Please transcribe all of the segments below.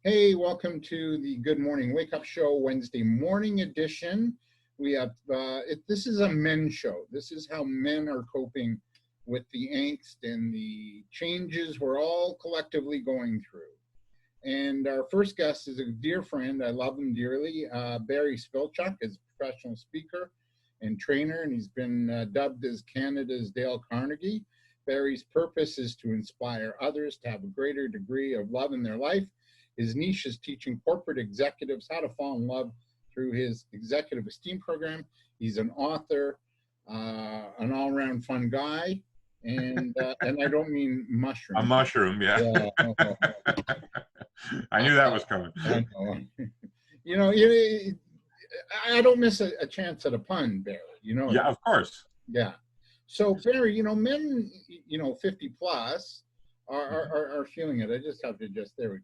Hey, welcome to the Good Morning Wake Up Show, Wednesday morning edition. We have, this is a men's show. This is how men are coping with the angst and the changes we're all collectively going through. And our first guest is a dear friend. I love him dearly. Barry Spilchuk is a professional speaker and trainer, and he's been dubbed as Canada's Dale Carnegie. Barry's purpose is to inspire others to have a greater degree of love in their life. His niche is teaching corporate executives how to fall in love through his executive esteem program. He's an author, an all-around fun guy, and I don't mean mushroom. A mushroom, yeah. I knew that was coming. I know. You know, I don't miss a chance at a pun, Barry. You know. Yeah, of course. Yeah. So Barry, you know, men, 50 plus are feeling it. I just have to there we go.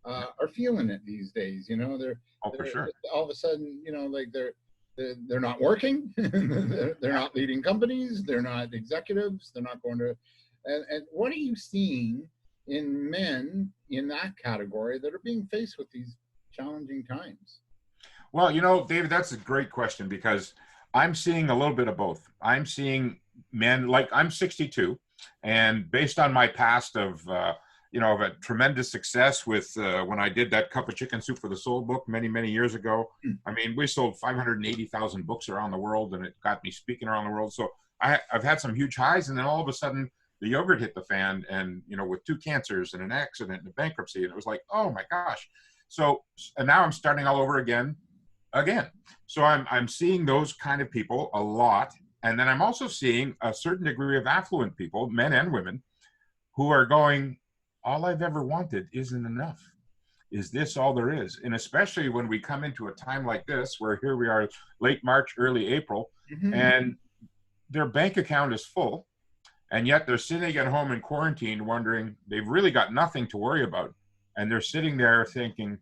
Are feeling it these days. You know, they're for sure. All of a sudden, like they're not working. they're not leading companies. They're not executives. They're not going to. And what are you seeing in men in that category that are being faced with these challenging times? Well, David, that's a great question because I'm seeing a little bit of both. I'm seeing men, like I'm 62, and based on my past of of a tremendous success with when I did that Cup of Chicken Soup for the Soul book many years ago. I mean, we sold 580,000 books around the world, and it got me speaking around the world. So I've had some huge highs, and then all of a sudden the yogurt hit the fan, and with 2 cancers and an accident and a bankruptcy, and it was like, oh my gosh. So, and now I'm starting all over again. So I'm seeing those kind of people a lot. And then I'm also seeing a certain degree of affluent people, men and women, who are going, all I've ever wanted isn't enough. Is this all there is? And especially when we come into a time like this, where here we are late March, early April, and their bank account is full, and yet they're sitting at home in quarantine wondering they've really got nothing to worry about. And they're sitting there thinking,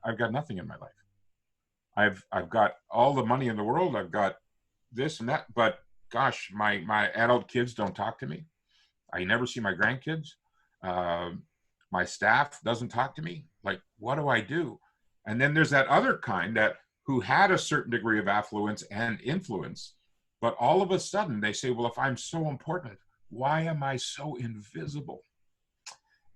I've got nothing in my life. I've got all the money in the world. I've got this and that, but gosh, my adult kids don't talk to me. I never see my grandkids. My staff doesn't talk to me. Like, what do I do? And then there's that other kind who had a certain degree of affluence and influence, but all of a sudden they say, well, if I'm so important, why am I so invisible?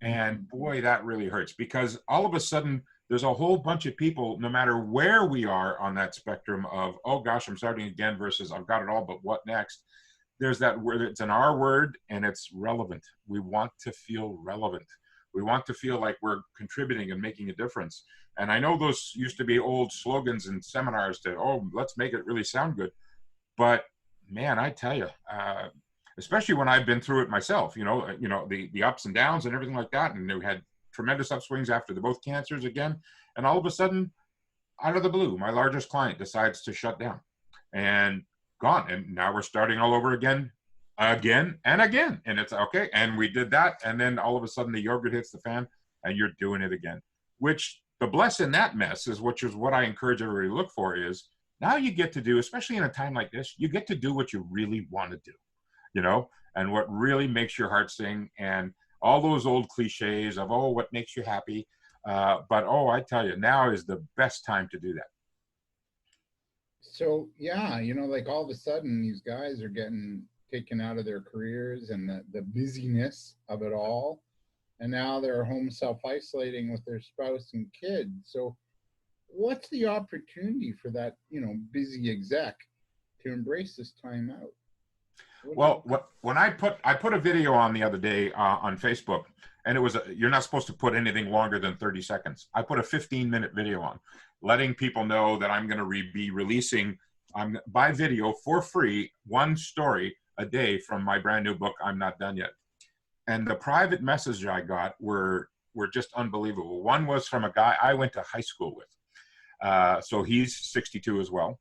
And boy, that really hurts, because all of a sudden there's a whole bunch of people, no matter where we are on that spectrum of, oh gosh, I'm starting again versus I've got it all, but what next? There's that word, it's an R word, and it's relevant. We want to feel relevant. We want to feel like we're contributing and making a difference. And I know those used to be old slogans and seminars to, oh, let's make it really sound good. But man, I tell you, especially when I've been through it myself, the ups and downs and everything like that. And we had tremendous upswings after both cancers again. And all of a sudden, out of the blue, my largest client decides to shut down and gone. And now we're starting all over again and again. And it's okay. And we did that. And then all of a sudden the yogurt hits the fan and you're doing it again, which the bless in that mess is, which is what I encourage everybody to look for, is now you get to do, especially in a time like this, you get to do what you really want to do, and what really makes your heart sing, and all those old cliches of, oh, what makes you happy. But, oh, I tell you, now is the best time to do that. So, yeah, like all of a sudden these guys are getting taken out of their careers and the busyness of it all. And now they're home self-isolating with their spouse and kids. So what's the opportunity for that, busy exec to embrace this time out? Well, when I put a video on the other day on Facebook, and it was, you're not supposed to put anything longer than 30 seconds. I put a 15-minute video on, letting people know that I'm going to be releasing by video for free 1 story a day from my brand new book, I'm Not Done Yet. And the private messages I got were just unbelievable. One was from a guy I went to high school with. So he's 62 as well.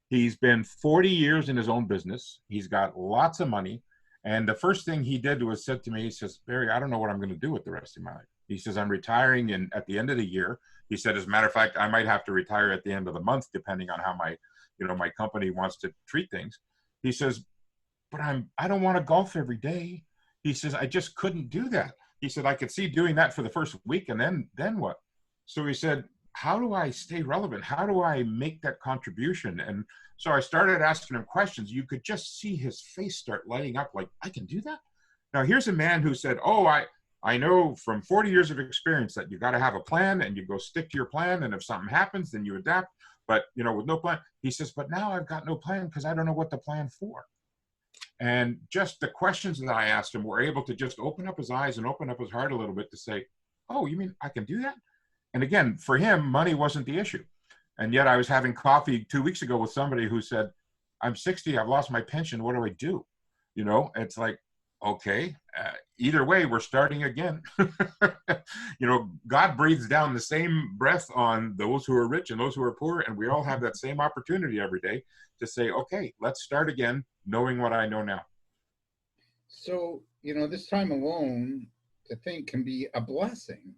He's been 40 years in his own business. He's got lots of money. And the first thing he did was said to me, he says, Barry, I don't know what I'm going to do with the rest of my life. He says, I'm retiring at the end of the year. He said, as a matter of fact, I might have to retire at the end of the month, depending on how my company wants to treat things. He says, but I don't want to golf every day. He says, I just couldn't do that. He said, I could see doing that for the first week, and then what? So he said, how do I stay relevant? How do I make that contribution? And so I started asking him questions. You could just see his face start lighting up like, I can do that? Now, here's a man who said, oh, I know from 40 years of experience that you got to have a plan and you go stick to your plan. And if something happens, then you adapt. But, you know, with no plan, he says, but now I've got no plan because I don't know what to plan for. And just the questions that I asked him were able to just open up his eyes and open up his heart a little bit to say, oh, you mean I can do that? And again, for him, money wasn't the issue. And yet I was having coffee 2 weeks ago with somebody who said, I'm 60, I've lost my pension, what do I do? You know, it's like, okay, either way, we're starting again. You know, God breathes down the same breath on those who are rich and those who are poor, and we all have that same opportunity every day to say, okay, let's start again, knowing what I know now. So, you know, this time alone, to think, can be a blessing.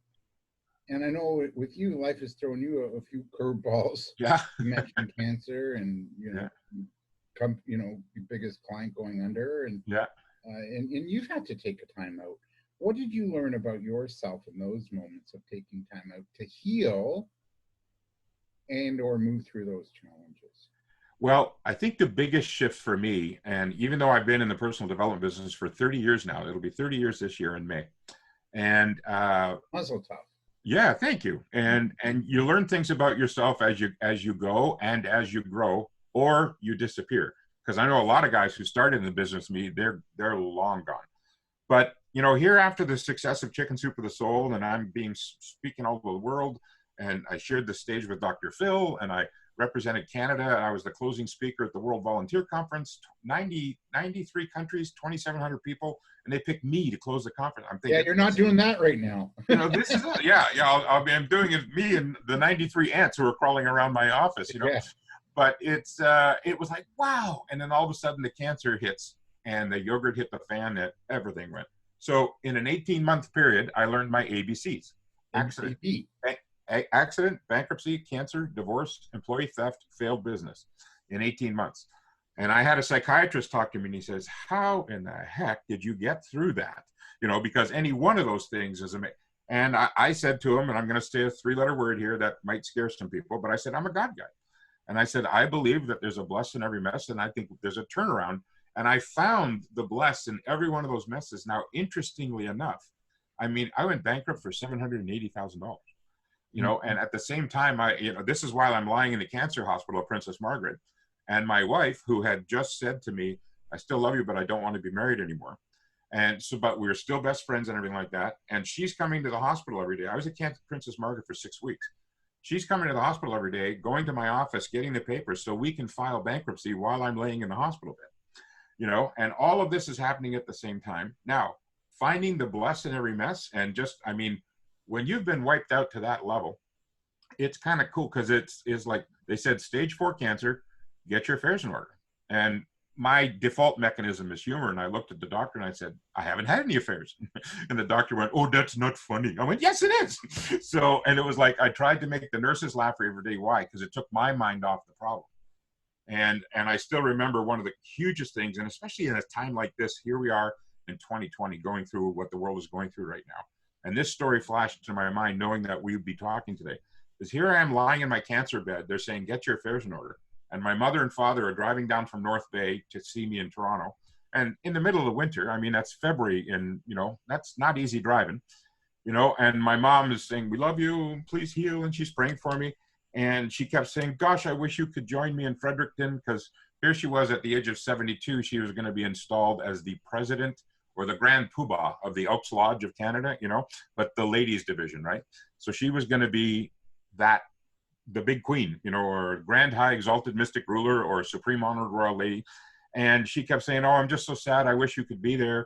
And I know with you, life has thrown you a few curveballs. Yeah. You mentioned cancer, and you know, your biggest client going under, and yeah. And you've had to take a time out. What did you learn about yourself in those moments of taking time out to heal and or move through those challenges? Well, I think the biggest shift for me, and even though I've been in the personal development business for 30 years now, it'll be 30 years this year in May. And Muzzle tough. Yeah, thank you. And you learn things about yourself as you go and as you grow, or you disappear. Because I know a lot of guys who started in the business with me, they're long gone. But you know, here after the success of Chicken Soup for the Soul, and I'm speaking all over the world, and I shared the stage with Dr. Phil, and I represented Canada. I was the closing speaker at the World Volunteer Conference, 93 countries, 2,700 people, and they picked me to close the conference. I'm thinking, yeah, you're not doing that right now. You know, this is it. Yeah. I'm doing it. Me and the 93 ants who are crawling around my office. You know, but it was like, wow. And then all of a sudden, the cancer hits, and the yogurt hit the fan, and everything went. So in an 18-month period, I learned my ABCs: accident, bankruptcy, cancer, divorce, employee theft, failed business, in 18 months. And I had a psychiatrist talk to me, and he says, how in the heck did you get through that? You know, because any one of those things is amazing. And I said to him, and I'm going to say a 3-letter word here that might scare some people, but I said, I'm a God guy. And I said, I believe that there's a bless in every mess, and I think there's a turnaround. And I found the bless in every one of those messes. Now, interestingly enough, I mean, I went bankrupt for $780,000. You know, and at the same time, this is while I'm lying in the cancer hospital at Princess Margaret. And my wife, who had just said to me, I still love you, but I don't want to be married anymore. And so, but we were still best friends and everything like that. And she's coming to the hospital every day. I was at Princess Margaret for 6 weeks. She's coming to the hospital every day, going to my office, getting the papers so we can file bankruptcy while I'm laying in the hospital bed. You know, and all of this is happening at the same time. Now, finding the bless in every mess, and just, I mean, when you've been wiped out to that level, it's kind of cool, because it's like they said, stage 4 cancer, get your affairs in order. And my default mechanism is humor. And I looked at the doctor and I said, I haven't had any affairs. And the doctor went, oh, that's not funny. I went, yes, it is. So, and it was like, I tried to make the nurses laugh every day. Why? Because it took my mind off the problem. And I still remember one of the hugest things, and especially in a time like this, here we are in 2020, going through what the world is going through right now. And this story flashed into my mind, knowing that we would be talking today. Because here I am lying in my cancer bed. They're saying, get your affairs in order. And my mother and father are driving down from North Bay to see me in Toronto. And in the middle of the winter, I mean, that's February, and, you know, that's not easy driving, you know. And my mom is saying, we love you, please heal. And she's praying for me. And she kept saying, gosh, I wish you could join me in Fredericton, because here she was at the age of 72. She was going to be installed as the president or the grand poobah of the Elks Lodge of Canada, you know, but the ladies division, right? So she was going to be the big queen, you know, or grand high exalted mystic ruler, or supreme honored royal lady. And she kept saying, oh, I'm just so sad. I wish you could be there.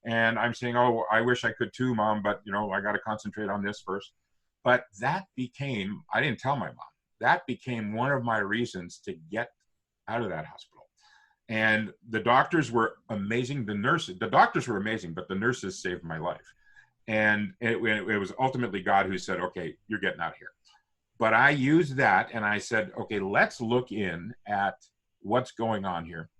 And I'm saying, oh, I wish I could too, Mom, but, you know, I got to concentrate on this first. But that became, I didn't tell my mom, that became one of my reasons to get out of that hospital. And the doctors were amazing. The doctors were amazing, but the nurses saved my life. And it was ultimately God who said, okay, you're getting out of here. But I used that, and I said, okay, let's look in at what's going on here.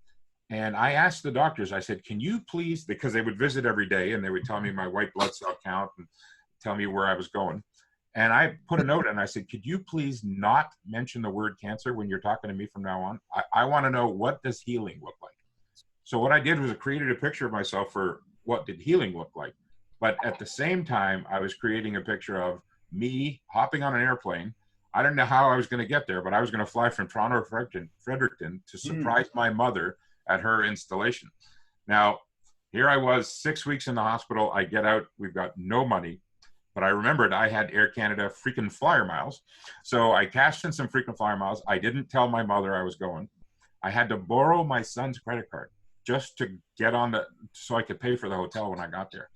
And I asked the doctors, I said, can you please, because they would visit every day and they would tell me my white blood cell count and tell me where I was going. And I put a note and I said, could you please not mention the word cancer when you're talking to me from now on? I want to know, what does healing look like? So what I did was I created a picture of myself for what did healing look like. But at the same time, I was creating a picture of me hopping on an airplane. I didn't know how I was going to get there, but I was going to fly from Toronto to Fredericton to surprise my mother at her installation. Now, here I was 6 weeks in the hospital. I get out. We've got no money. But I remembered I had Air Canada freaking flyer miles. So I cashed in some freaking flyer miles. I didn't tell my mother I was going. I had to borrow my son's credit card just to get on so I could pay for the hotel when I got there.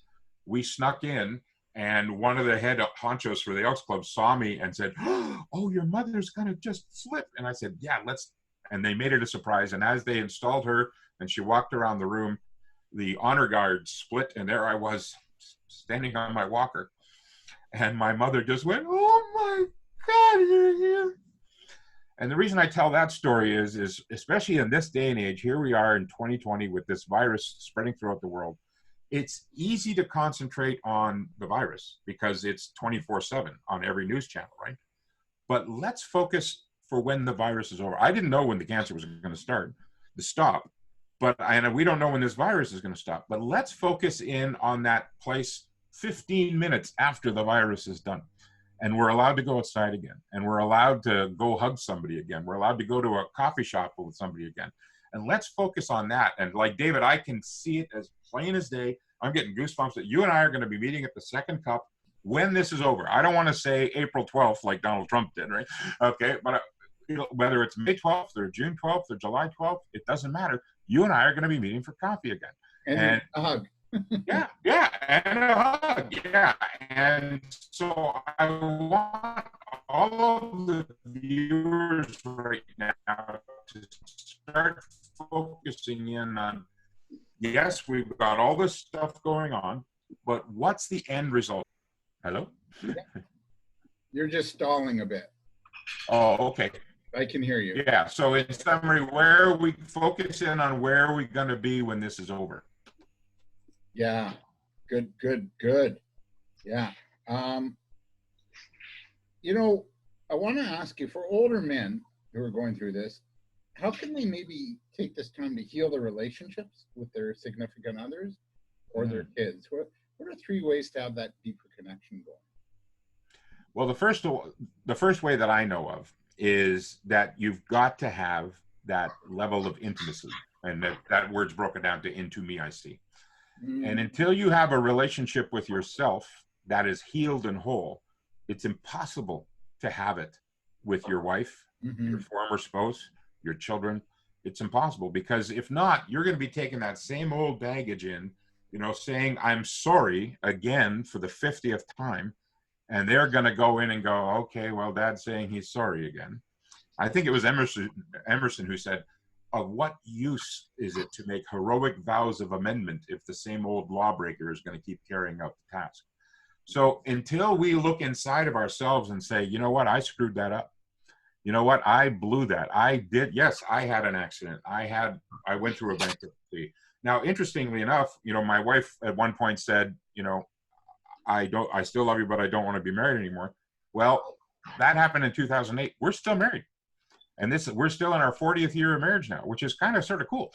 We snuck in, and one of the head honchos for the Elks Club saw me and said, oh, your mother's going to just slip. And I said, yeah, let's. And they made it a surprise. And as they installed her and she walked around the room, the honor guard split, and there I was standing on my walker. And my mother just went, oh my God, you're here. And the reason I tell that story is especially in this day and age, here we are in 2020 with this virus spreading throughout the world. It's easy to concentrate on the virus because it's 24/7 on every news channel, right? But let's focus for when the virus is over. I didn't know when the cancer was going to stop, and we don't know when this virus is going to stop. But let's focus in on that place 15 minutes after the virus is done. And we're allowed to go outside again. And we're allowed to go hug somebody again. We're allowed to go to a coffee shop with somebody again. And let's focus on that. And like David, I can see it as plain as day. I'm getting goosebumps that you and I are going to be meeting at the second cup when this is over. I don't want to say April 12th like Donald Trump did, right? Okay, but whether it's May 12th or June 12th or July 12th, it doesn't matter. You and I are going to be meeting for coffee again. And a hug. yeah, and a hug, yeah. And so I want all of the viewers right now to start focusing in on, yes, we've got all this stuff going on, but what's the end result? Hello? You're just stalling a bit. Oh, okay. I can hear you. Yeah, so in summary, where we focus in on where are we going to be when this is over? Yeah, good. Yeah. You know, I want to ask you, for older men who are going through this, how can they maybe take this time to heal their relationships with their significant others or their kids? What are 3 ways to have that deeper connection going? Well, the first way that I know of is that you've got to have that level of intimacy, and that word's broken down to into me I see. And until you have a relationship with yourself that is healed and whole, it's impossible to have it with your wife, your former spouse, your children. It's impossible, because if not, you're going to be taking that same old baggage in, saying, I'm sorry again for the 50th time. And they're going to go in and go, okay, well, Dad's saying he's sorry again. I think it was Emerson who said, of what use is it to make heroic vows of amendment if the same old lawbreaker is going to keep carrying out the task? So until we look inside of ourselves and say, you know what, I screwed that up. You know what, I blew that. I did. Yes, I had an accident. I went through a bankruptcy. Now, interestingly enough, my wife at one point said, I still love you, but I don't want to be married anymore. Well, that happened in 2008. We're still married. And we're still in our 40th year of marriage now, which is kind of sort of cool,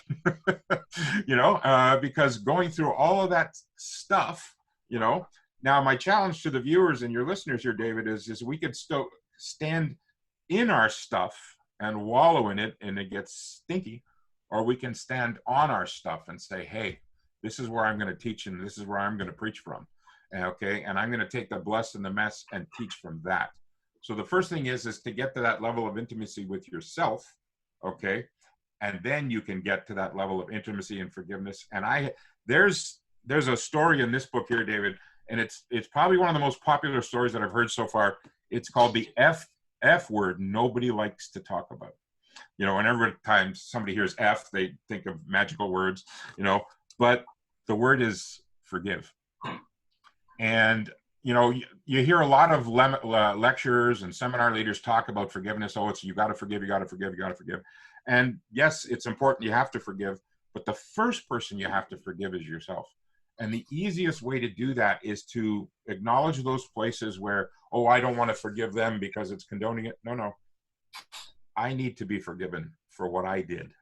because going through all of that stuff, now my challenge to the viewers and your listeners here, David, is we could still stand in our stuff and wallow in it and it gets stinky, or we can stand on our stuff and say, hey, this is where I'm going to teach and this is where I'm going to preach from. Okay. And I'm going to take the blessed and the mess and teach from that. So the first thing is to get to that level of intimacy with yourself, okay? And then you can get to that level of intimacy and forgiveness. And there's a story in this book here, David, and it's probably one of the most popular stories that I've heard so far. It's called the F word nobody likes to talk about. And every time somebody hears F, they think of magical words, but the word is forgive. And you hear a lot of lecturers and seminar leaders talk about forgiveness. Oh, it's you got to forgive, you got to forgive, you got to forgive. And yes, it's important. You have to forgive. But the first person you have to forgive is yourself. And the easiest way to do that is to acknowledge those places where, oh, I don't want to forgive them because it's condoning it. No. I need to be forgiven for what I did.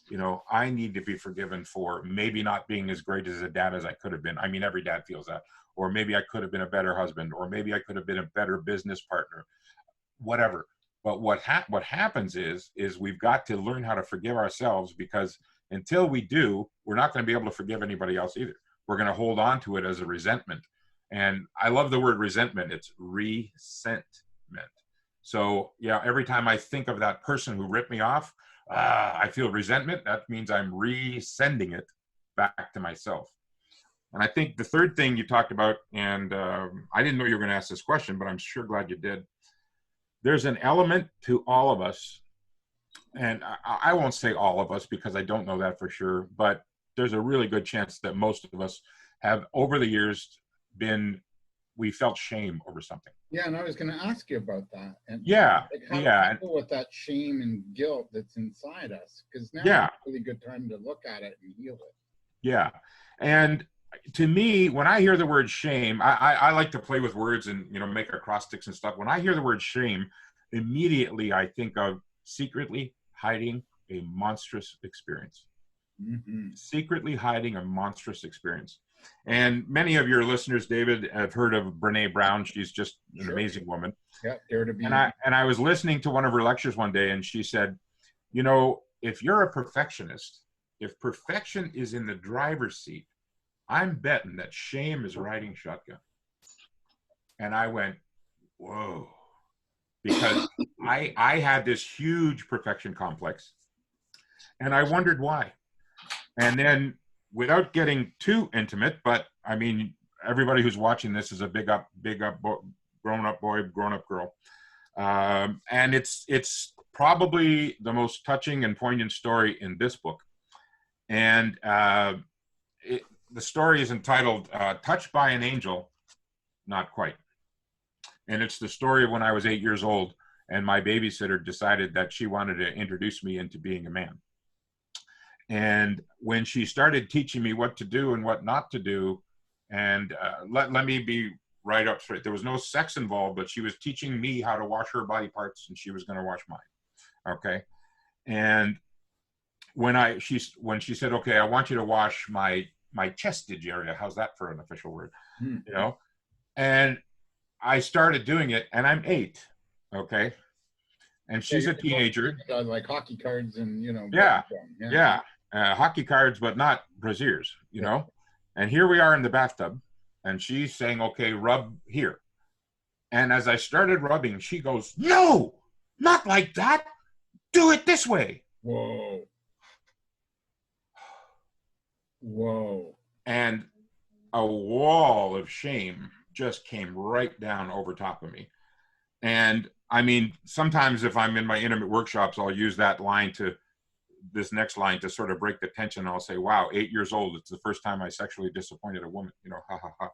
You know, I need to be forgiven for maybe not being as great as a dad as I could have been. I mean, every dad feels that. Or maybe I could have been a better husband, or maybe I could have been a better business partner, whatever. But what happens is we've got to learn how to forgive ourselves, because until we do, we're not going to be able to forgive anybody else either. We're going to hold on to it as a resentment. And I love the word resentment. It's resentment. So, yeah, every time I think of that person who ripped me off, I feel resentment. That means I'm resending it back to myself. And I think the third thing you talked about, and I didn't know you were going to ask this question, but I'm sure glad you did. There's an element to all of us, and I won't say all of us because I don't know that for sure, but there's a really good chance that most of us have over the years we felt shame over something. Yeah, and I was going to ask you about that. And yeah, how to deal with that shame and guilt that's inside us, because now is a really good time to look at it and heal it. Yeah, and to me, when I hear the word shame, I like to play with words and, you know, make acrostics and stuff. When I hear the word shame, immediately I think of secretly hiding a monstrous experience. Mm-hmm. Secretly hiding a monstrous experience. And many of your listeners, David, have heard of Brene Brown. She's just an amazing woman. Yeah, dare to be. And I was listening to one of her lectures one day, and she said, you know, if you're a perfectionist, if perfection is in the driver's seat, I'm betting that shame is riding shotgun. And I went, whoa, because I had this huge perfection complex, and I wondered why. And then, without getting too intimate, but I mean, everybody who's watching this is a big up grown-up boy, grown-up girl. And it's probably the most touching and poignant story in this book. And the story is entitled Touched by an Angel, Not Quite. And it's the story of when I was 8 years old and my babysitter decided that she wanted to introduce me into being a man. And when she started teaching me what to do and what not to do, and let me be right up straight, there was no sex involved, but she was teaching me how to wash her body parts and she was going to wash mine. Okay. And when she said, okay, I want you to wash my chestage area. How's that for an official word? You know? And I started doing it, and I'm 8. Okay. And she's a teenager. Like hockey cards and, you know. Yeah. Hockey cards, but not brassieres, you know? And here we are in the bathtub, and she's saying, okay, rub here. And as I started rubbing, she goes, no, not like that. Do it this way. Whoa. And a wall of shame just came right down over top of me. And I mean, sometimes if I'm in my intimate workshops, I'll use this next line to sort of break the tension. I'll say, wow, 8 years old. It's the first time I sexually disappointed a woman, you know, ha, ha, ha.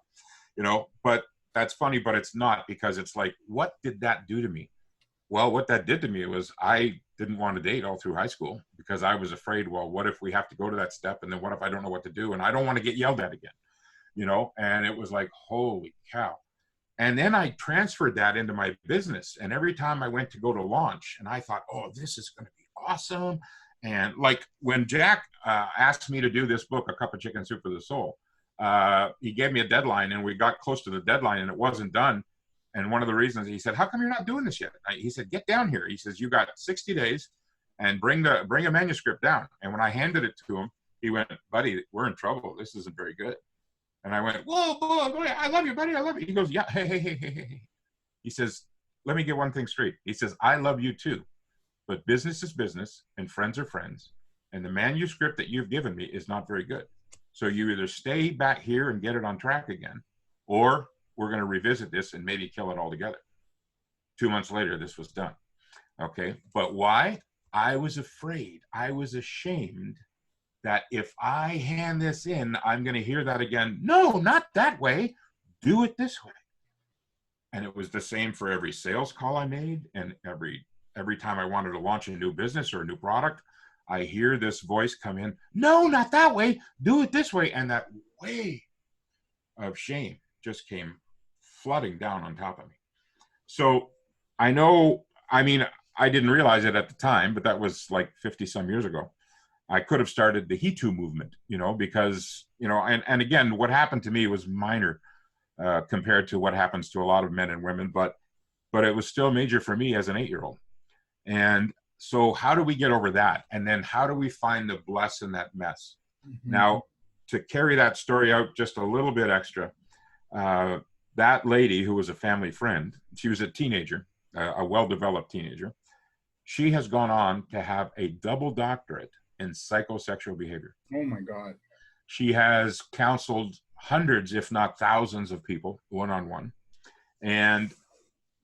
You know, but that's funny, but it's not, because it's like, what did that do to me? Well, what that did to me was I didn't want to date all through high school because I was afraid, well, what if we have to go to that step? And then what if I don't know what to do? And I don't want to get yelled at again, you know? And it was like, holy cow. And then I transferred that into my business. And every time I went to go to launch, and I thought, oh, this is going to be awesome. And like when Jack asked me to do this book, A Cup of Chicken Soup for the Soul, he gave me a deadline, and we got close to the deadline and it wasn't done. And one of the reasons, he said, how come you're not doing this yet? He said, get down here. He says, you got 60 days and bring a manuscript down. And when I handed it to him, he went, buddy, we're in trouble. This isn't very good. And I went, whoa, I love you, buddy. I love you. He goes, yeah, hey. He says, let me get one thing straight. He says, I love you too, but business is business and friends are friends. And the manuscript that you've given me is not very good. So you either stay back here and get it on track again, or we're going to revisit this and maybe kill it altogether. 2 months later, this was done. Okay. But why? I was afraid. I was ashamed that if I hand this in, I'm going to hear that again. No, not that way. Do it this way. And it was the same for every sales call I made. And every time I wanted to launch a new business or a new product, I hear this voice come in. No, not that way. Do it this way. And that way of shame just came flooding down on top of me. So I know, I mean, I didn't realize it at the time, but that was like 50 some years ago. I could have started the He Too movement, because, and again, what happened to me was minor compared to what happens to a lot of men and women, but it was still major for me as an 8-year-old. And so how do we get over that? And then how do we find the bless in that mess? Mm-hmm. Now, to carry that story out just a little bit extra, that lady who was a family friend, she was a teenager, a well-developed teenager. She has gone on to have a double doctorate in psychosexual behavior. Oh my God. She has counseled hundreds, if not thousands of people one-on-one. And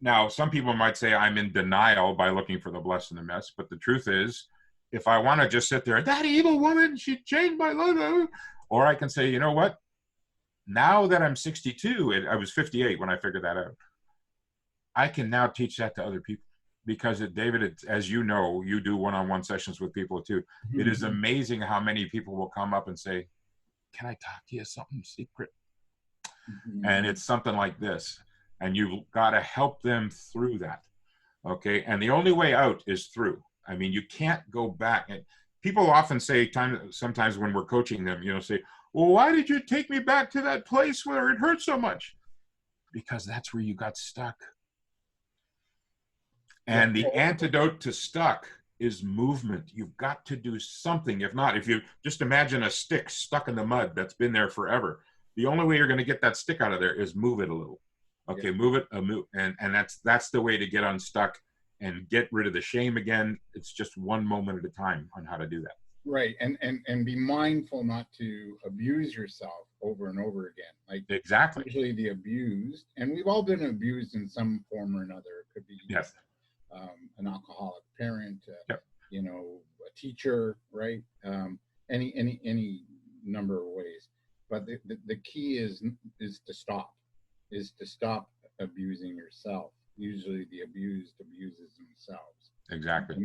now some people might say I'm in denial by looking for the bless in the mess. But the truth is, if I want to just sit there, that evil woman, she changed my life. Or I can say, you know what? Now that I'm 62, I was 58 when I figured that out. I can now teach that to other people. Because David, as you know, you do one-on-one sessions with people too. Mm-hmm. It is amazing how many people will come up and say, can I talk to you something secret? Mm-hmm. And it's something like this. And you've got to help them through that. Okay. And the only way out is through. I mean, you can't go back. And people often say, sometimes when we're coaching them, say, well, why did you take me back to that place where it hurt so much? Because that's where you got stuck. And the antidote to stuck is movement. You've got to do something. If not, if you just imagine a stick stuck in the mud that's been there forever, the only way you're going to get that stick out of there is move it a little. Okay, move it, and that's the way to get unstuck and get rid of the shame again. It's just one moment at a time on how to do that. Right, and be mindful not to abuse yourself over and over again. Like exactly. Usually the abused, and we've all been abused in some form or another. It could be yes. An alcoholic parent, yep. A teacher, right? Any number of ways. But the key is to stop. Is to stop abusing yourself. Usually the abused abuses themselves. Exactly.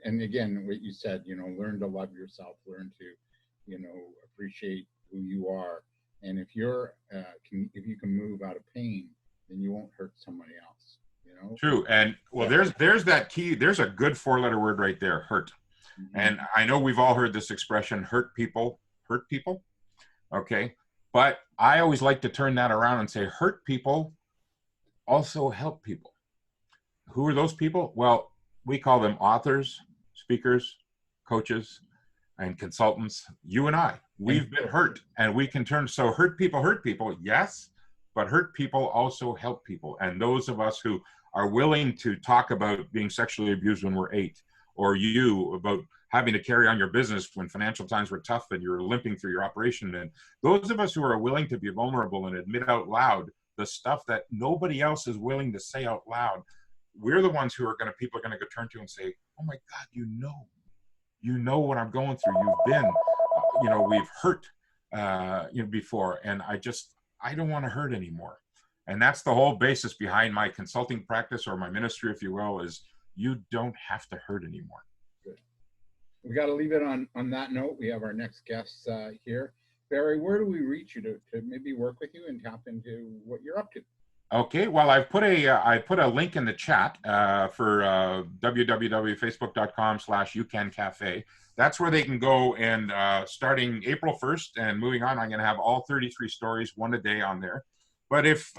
And again, what you said, learn to love yourself, learn to, appreciate who you are. And if if you can move out of pain, then you won't hurt somebody else, True. And well, there's that key. There's a good 4-letter word right there, hurt. Mm-hmm. And I know we've all heard this expression, hurt people. Okay. But I always like to turn that around and say, hurt people also help people. Who are those people? Well, we call them authors, speakers, coaches, and consultants. You and I, we've been hurt, and we can turn. So hurt people, yes, but hurt people also help people. And those of us who are willing to talk about being sexually abused when we're 8, or you about having to carry on your business when financial times were tough and you're limping through your operation. And those of us who are willing to be vulnerable and admit out loud the stuff that nobody else is willing to say out loud, we're the ones who people are going to go turn to and say, oh my God, you know what I'm going through. You've been, we've hurt, before. And I don't want to hurt anymore. And that's the whole basis behind my consulting practice, or my ministry, if you will, is you don't have to hurt anymore. We got to leave it on that note. We have our next guests here. Barry, where do we reach you to maybe work with you and tap into what you're up to? Okay, well, I put a link in the chat for www.facebook.com/youcancafe. That's where they can go, and starting April 1st and moving on, I'm going to have all 33 stories, one a day on there. But if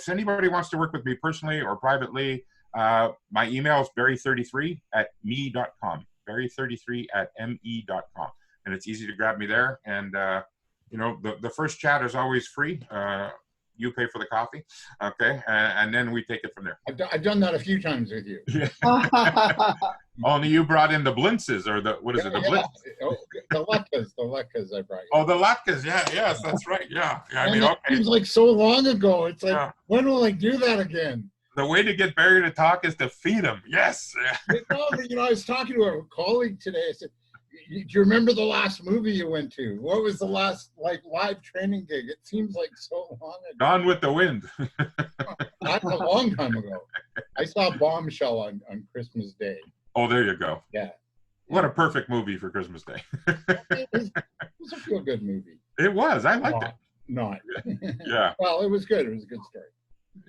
anybody wants to work with me personally or privately, my email is barry33@me.com. barry33@me.com, and it's easy to grab me there. And the first chat is always free. You pay for the coffee, okay, and then we take it from there. I've done that a few times with you. Only you brought in the blintzes, or the blintz? Oh, the latkes I brought you. Oh, the latkes, yes, that's right, yeah. It seems like so long ago. It's like, when will I do that again? The way to get Barry to talk is to feed him. Yes. I was talking to a colleague today. I said, do you remember the last movie you went to? What was the last live training gig? It seems like so long ago. Gone with the Wind. That's a long time ago. I saw Bombshell on Christmas Day. Oh, there you go. Yeah. What a perfect movie for Christmas Day. It was a feel-good movie. It was. I liked it. not. Yeah. Well, it was good. It was a good story.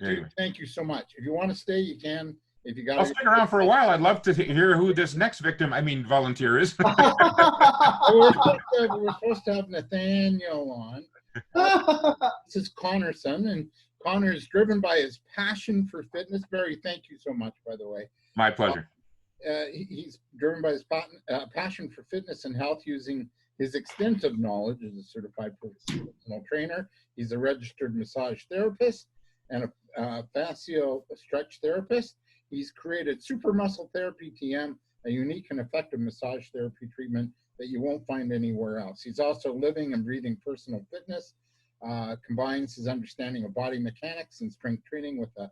Anyway. Dude, thank you so much. If you want to stay, you can. If you got, I'll stick around for a while. I'd love to hear who this next volunteer is. we're supposed to have Nathaniel on. This is Connor's son, and Connor is driven by his passion for fitness. Barry, thank you so much, by the way. My pleasure. He's driven by his passion for fitness and health using his extensive knowledge as a certified personal trainer. He's a registered massage therapist and a fascial stretch therapist. He's created Super Muscle Therapy TM, a unique and effective massage therapy treatment that you won't find anywhere else. He's also living and breathing personal fitness, combines his understanding of body mechanics and strength training with a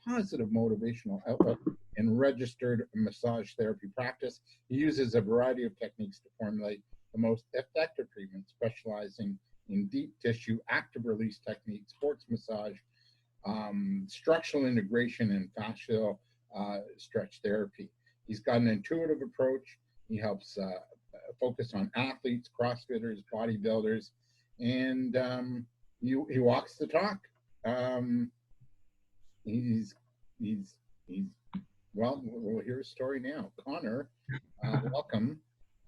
positive motivational outlook in registered massage therapy practice. He uses a variety of techniques to formulate the most effective treatment, specializing in deep tissue, active release techniques, sports massage, structural integration, and fascial stretch therapy. He's got an intuitive approach. He helps focus on athletes, CrossFitters, bodybuilders, and he walks the talk. Well, we'll hear his story now. Connor, welcome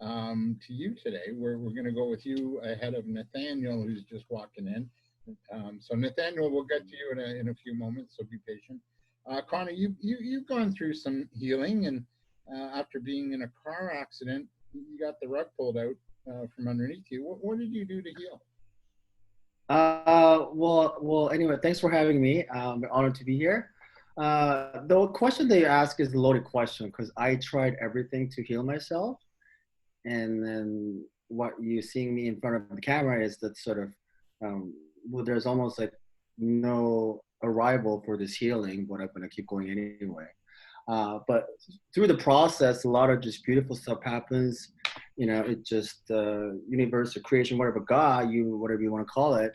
to you today. We're going to go with you ahead of Nathaniel, who's just walking in. So Nathaniel, we'll get to you in a few moments, so be patient. Connor, you've gone through some healing, and after being in a car accident, you got the rug pulled out from underneath you. What did you do to heal? Well, anyway, thanks for having me. I'm honored to be here. The question that you ask is a loaded question because I tried everything to heal myself. And then what you're seeing me in front of the camera is that sort of, well, there's almost like no arrival for this healing, but I'm going to keep going anyway. But through the process, a lot of just beautiful stuff happens. You know, it just universe or creation, whatever God, whatever you want to call it.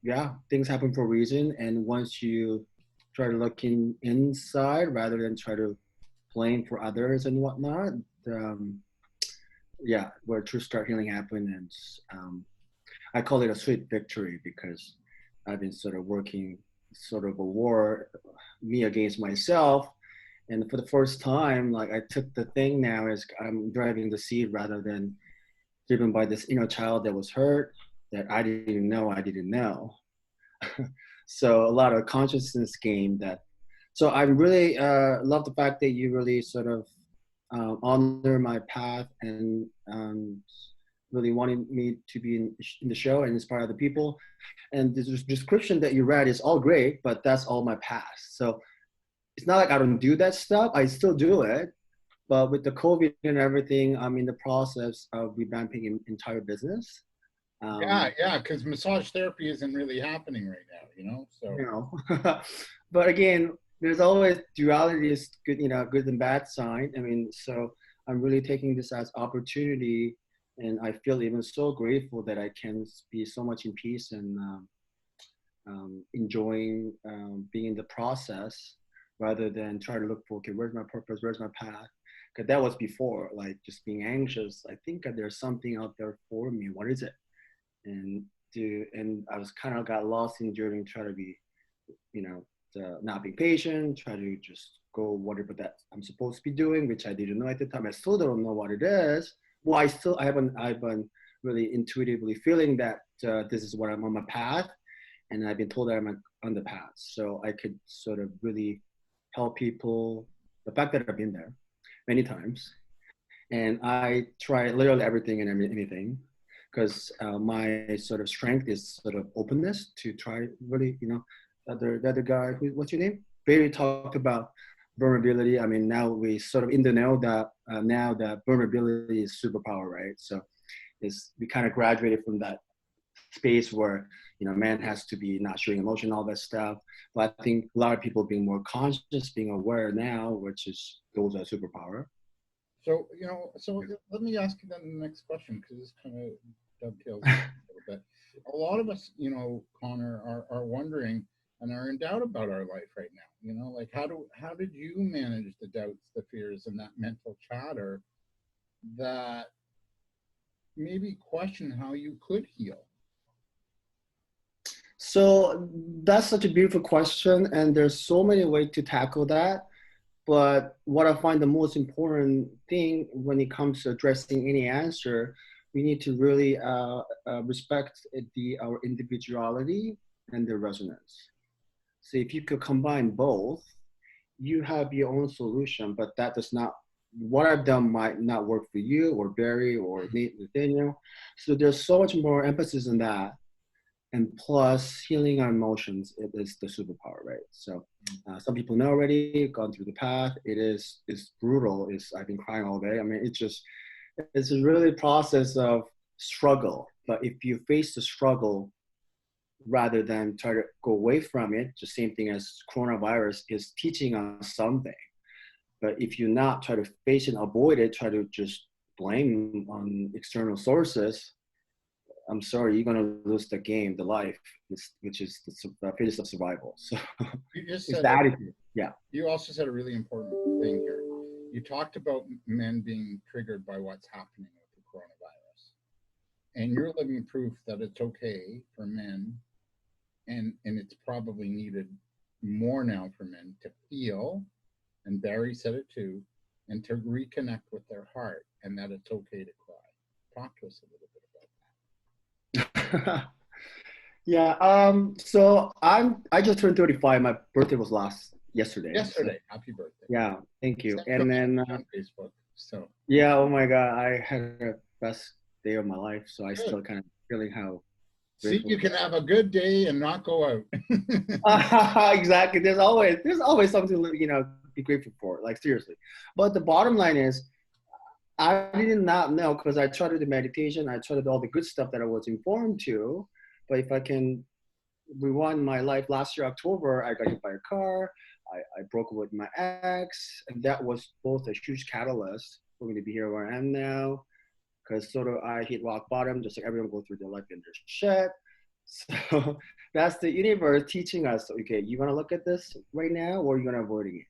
Yeah, things happen for a reason. And once you try to look inside rather than try to blame for others and whatnot, yeah, where true start healing happened. And I call it a sweet victory because I've been sort of working sort of a war, me against myself. And for the first time, like I took the thing now as I'm driving the seat rather than driven by this inner child that was hurt that I didn't know. So a lot of consciousness game that. So I really love the fact that you really sort of honor my path and really wanting me to be in the show and inspire other people. And the description that you read is all great, but that's all my past. So it's not like I don't do that stuff. I still do it. But with the COVID and everything, I'm in the process of revamping an entire business. Yeah, because massage therapy isn't really happening right now, you know? So. You know. But again, there's always duality is good, you know, good and bad sign. I mean, so I'm really taking this as opportunity, and I feel even so grateful that I can be so much in peace and enjoying being in the process rather than try to look for, okay, where's my purpose, where's my path? Because that was before, like just being anxious. I think that there's something out there for me. What is it? And I was kind of got lost in during trying to be, you know, not being patient, try to just go whatever that I'm supposed to be doing, which I didn't know at the time. I still don't know what it is. Well, I've been really intuitively feeling that this is what I'm on my path, and I've been told that I'm on the path. So I could sort of really help people. The fact that I've been there many times, and I try literally everything and anything, because my sort of strength is sort of openness to try really, you know, the other guy, what's your name? Barry talked about vulnerability. I mean, now we sort of in the know that now that vulnerability is superpower, right? So we kind of graduated from that space where, you know, man has to be not showing emotion, all that stuff. But I think a lot of people being more conscious, being aware now, which is those are superpower. So, you know, so let me ask you then the next question, because this kind of dovetails a little bit. A lot of us, you know, Connor, are wondering and are in doubt about our life right now. You know, like how did you manage the doubts, the fears, and that mental chatter that maybe question how you could heal? So that's such a beautiful question, and there's so many ways to tackle that. But what I find the most important thing when it comes to addressing any answer, we need to really respect our individuality and the resonance. So if you could combine both, you have your own solution, but that does not, what I've done might not work for you or Barry or Nathaniel. So there's so much more emphasis on that. And plus healing our emotions, it is the superpower, right? So some people know already, gone through the path. It's brutal. I've been crying all day. I mean, it's a really process of struggle. But if you face the struggle rather than try to go away from it, the same thing as coronavirus is teaching us something. But if you not try to face it, avoid it, try to just blame on external sources, I'm sorry, you're gonna lose the game, the life, which is the fittest of survival. So You just it's said the attitude. Yeah. you also said a really important thing here. You talked about men being triggered by what's happening with the coronavirus, and you're living proof that it's okay for men, and it's probably needed more now for men to feel, and Barry said it too, and to reconnect with their heart, and that it's okay to cry. Talk to us a little bit about Yeah. So I just turned 35. My birthday was yesterday. yesterday. So, Happy birthday. yeah. Thank you. Sent And then on Facebook. So yeah. Oh my God, I had the best day of my life. So I good. still kind of feeling how. See, you can have a good day and not go out. Exactly. There's always something to be grateful for. Like seriously. But the bottom line is, I did not know because I tried to do meditation. I tried to do all the good stuff that I was informed to. But if I can rewind my life, last year, October, I got hit by a car. I broke up with my ex. And that was both a huge catalyst for me to be here where I am now. Because sort of I hit rock bottom, just like everyone goes through their life in their shit. So that's the universe teaching us, okay, you're going to look at this right now or you're going to avoid it.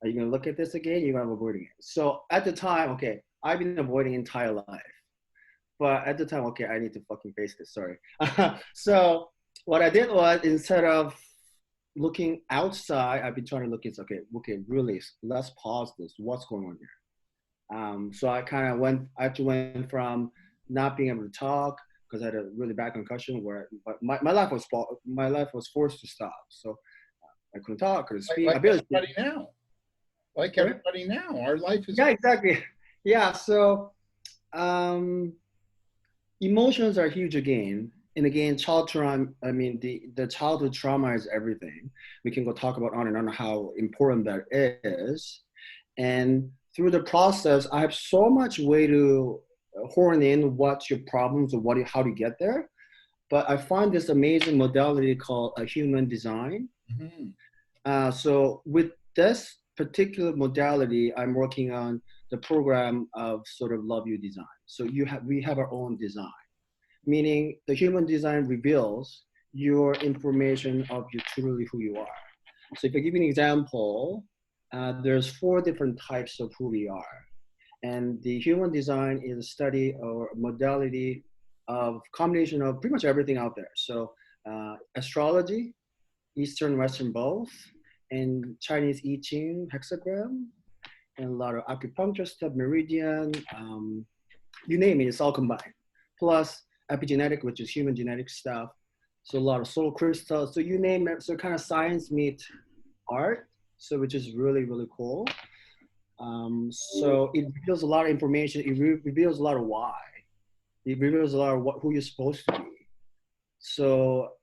Are you going to look at this again? You're going to avoid it. So at the time, okay, I've been avoiding entire life. But at the time, okay, I need to fucking face this. Sorry. So what I did was instead of looking outside, I've been trying to look at, okay, really, let's pause this. What's going on here? So I kind of went from not being able to talk because I had a really bad concussion but my life was forced to stop. So I couldn't talk, couldn't speak. Like everybody now. Like everybody now. Our life is. Yeah, exactly. Yeah. So emotions are huge again. And again, child trauma, I mean, the childhood trauma is everything. We can go talk about on and on how important that is. And through the process, I have so much way to horn in what's your problems or how to get there. But I find this amazing modality called human design. Mm-hmm. So with this particular modality, I'm working on the program of sort of love you design. So we have our own design, meaning the human design reveals your information of you truly who you are. So if I give you an example, there's 4 different types of who we are. And the human design is a study or modality of combination of pretty much everything out there. So astrology, Eastern, Western both, and Chinese I Ching hexagram, and a lot of acupuncture stuff, meridian, you name it, it's all combined. Plus epigenetic, which is human genetic stuff. So a lot of soul crystals, so you name it. So kind of science meet art, so which is really, really cool. So it reveals a lot of information. It reveals a lot of why. It reveals a lot of who you're supposed to be. So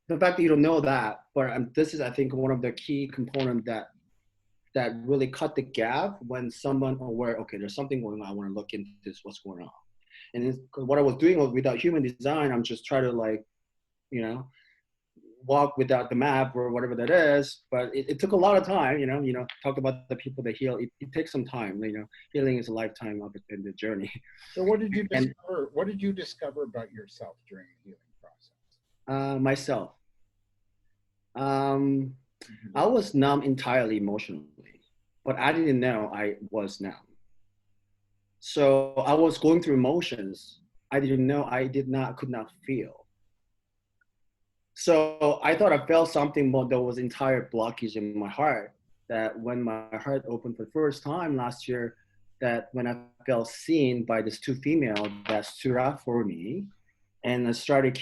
the fact that you don't know that, but this is, I think, one of the key components that really cut the gap when someone aware, okay, there's something going on. I want to look into this, what's going on. And what I was doing was without human design, I'm just trying to walk without the map or whatever that is. But it took a lot of time, talk about the people that heal. It takes some time, healing is a lifetime of in the journey. So what did you discover? What did you discover about yourself during the healing process? Myself. I was numb entirely emotionally, but I didn't know I was numb. So I was going through emotions. I didn't know could not feel. So I thought I felt something, but there was entire blockage in my heart. That when my heart opened for the first time last year, that when I felt seen by these two female that stood up for me, and I started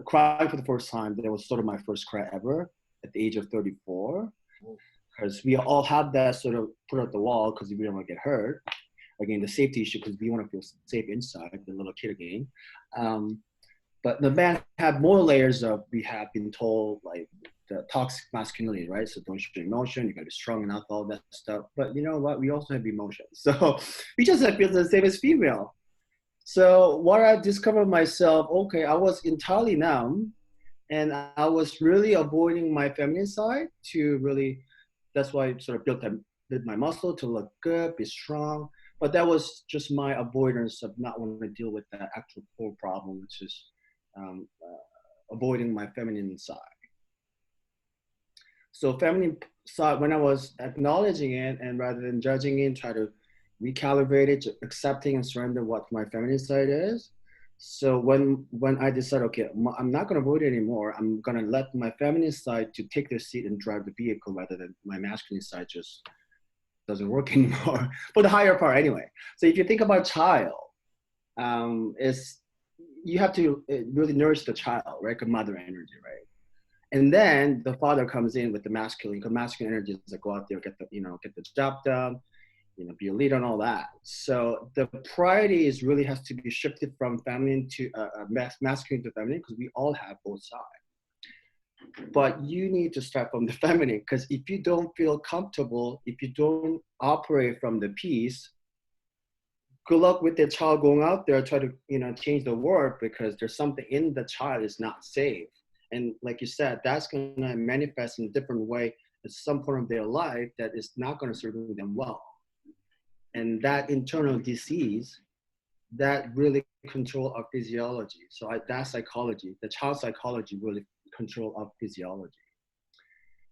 crying for the first time. That was sort of my first cry ever at the age of 34, because we all had that sort of put at the wall because we don't want to get hurt. Again, the safety issue because we want to feel safe inside, the little kid again. But the man had more layers of, we have been told, like the toxic masculinity, right? So don't show emotion, you gotta be strong enough, all that stuff. But you know what? We also have emotions. So we just have feel the same as female. So what I discovered myself, okay, I was entirely numb and I was really avoiding my feminine side to really, that's why I sort of built my muscle to look good, be strong. But that was just my avoidance of not wanting to deal with that actual core problem, which is avoiding my feminine side. So feminine side, when I was acknowledging it and rather than judging it, try to recalibrate it, accepting and surrender what my feminine side is. So when I decided, okay, I'm not going to avoid it anymore. I'm going to let my feminine side to take the seat and drive the vehicle rather than my masculine side just doesn't work anymore for the higher part anyway. So if you think about child, you have to really nourish the child, right? Good mother energy, right? And then the father comes in with the masculine, because masculine energy is like go out there, get the job done, be a leader and all that. So the priority really has to be shifted from feminine to masculine to feminine, because we all have both sides. But you need to start from the feminine, because if you don't feel comfortable, if you don't operate from the peace, good luck with the child going out there try to change the world, because there's something in the child is not safe. And like you said, that's going to manifest in a different way at some point of their life that is not going to serve them well. And that internal disease, that really control our physiology. So that psychology, the child psychology really control our physiology.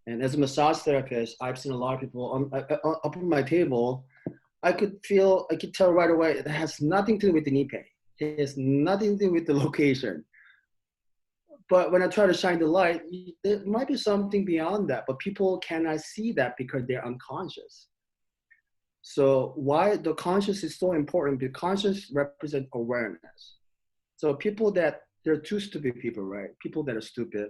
And as a massage therapist, I've seen a lot of people up on my table, I could tell right away, it has nothing to do with the knee pain. It has nothing to do with the location. But when I try to shine the light, there might be something beyond that, but people cannot see that because they're unconscious. So why the conscious is so important? Because conscious represents awareness. So they're two stupid people, right? People that are stupid,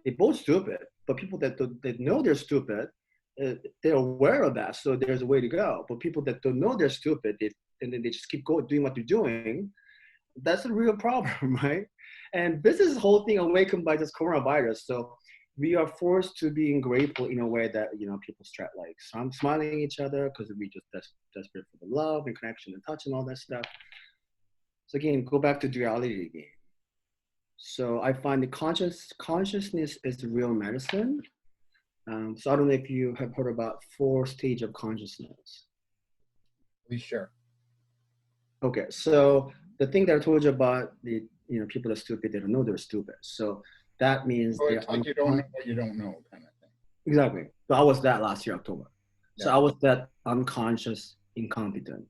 they're both stupid, but people that know they're stupid, they're aware of that. So there's a way to go. But people that don't know they're stupid, and then they just keep doing what they're doing, that's a real problem, right? And this is the whole thing awakened by this coronavirus. So we are forced to being grateful in a way that, people start like smiling at each other because we just desperate for the love and connection and touch and all that stuff. So again, go back to duality again. So I find the consciousness is the real medicine. So I don't know if you have heard about 4 stages of consciousness. Please share. Okay, so the thing that I told you about the people that are stupid, they don't know they're stupid. So that means it's like you don't know what you don't know kind of thing. Exactly. So I was that last year, October. Yeah. So I was that unconscious incompetent.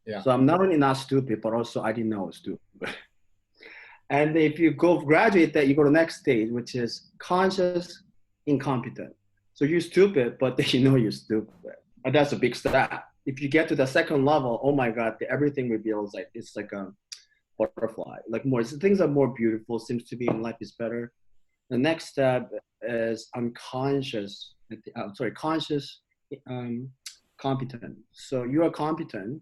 Yeah. So I'm not only not stupid, but also I didn't know I was stupid. And if you graduate that, you go to the next stage, which is conscious incompetent. So you're stupid, but then you know you're stupid. And that's a big step. If you get to the second level, oh my God, everything reveals it's like a butterfly. Like things are more beautiful, seems to be in life is better. The next step is conscious competent. So you are competent,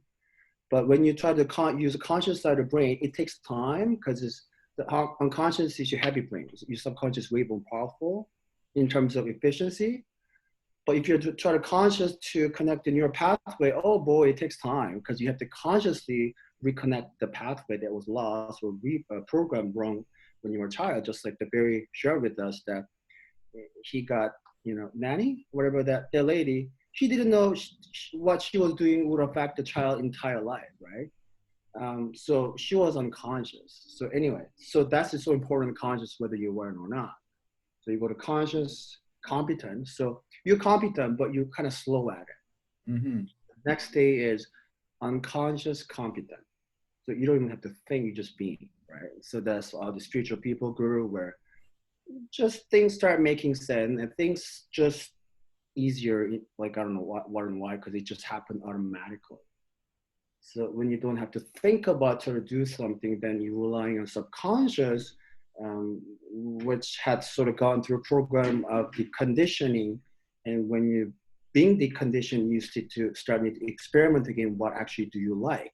but when you try to use a conscious side of the brain, it takes time because the unconscious is your heavy brain. Your subconscious way more powerful in terms of efficiency. But if you try to conscious to connect the neural pathway, oh boy, it takes time because you have to consciously reconnect the pathway that was lost or programmed wrong when you were a child, just like the Barry shared with us that he got, nanny, whatever that lady, she didn't know what she was doing would affect the child's entire life, right? So she was unconscious. So anyway, so that's so important, conscious, whether you're aware or not. So you go to conscious, competent. So you're competent, but you're kind of slow at it. Mm-hmm. Next day is unconscious competent. So you don't even have to think, you just be, right? So that's how the spiritual people grew, where just things start making sense and things just easier. Like, I don't know what and why, because it just happened automatically. So when you don't have to think about how to do something, then you're relying on subconscious, which had sort of gone through a program of the conditioning. And when you being deconditioned, you to start to experiment again. What actually do you like?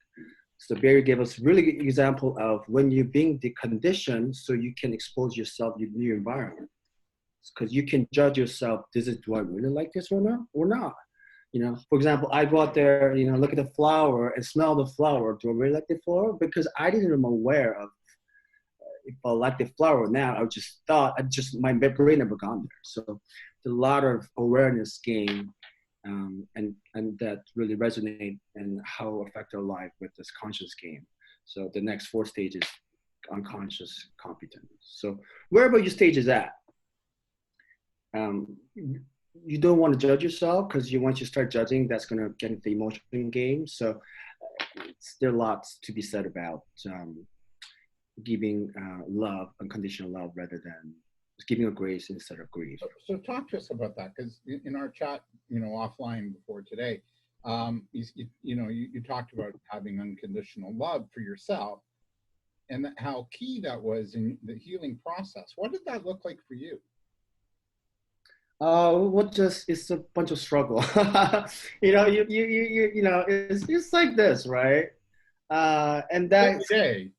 So Barry gave us a really good example of when you're being deconditioned, so you can expose yourself to new environment. Because you can judge yourself, do I really like this or not? You know, for example, I go out there, you know, look at the flower and smell the flower. Do I really like the flower? Because I didn't even aware of if I like the flower now. I just thought, my brain never gone there. So there's a lot of awareness gain, and that really resonate and how affect our life with this conscious game. So the next 4 stages, unconscious competence. So wherever your stage is at, you don't want to judge yourself, because once you start judging, that's going to get into the emotion game. So there are lots to be said about giving love, unconditional love, rather than giving a grace instead of grief. So talk to us about that, because in our chat, you know, offline before today, you talked about having unconditional love for yourself and how key that was in the healing process. What did that look like for you? It's a bunch of struggle. You know, you know, it's like this, right? And that day.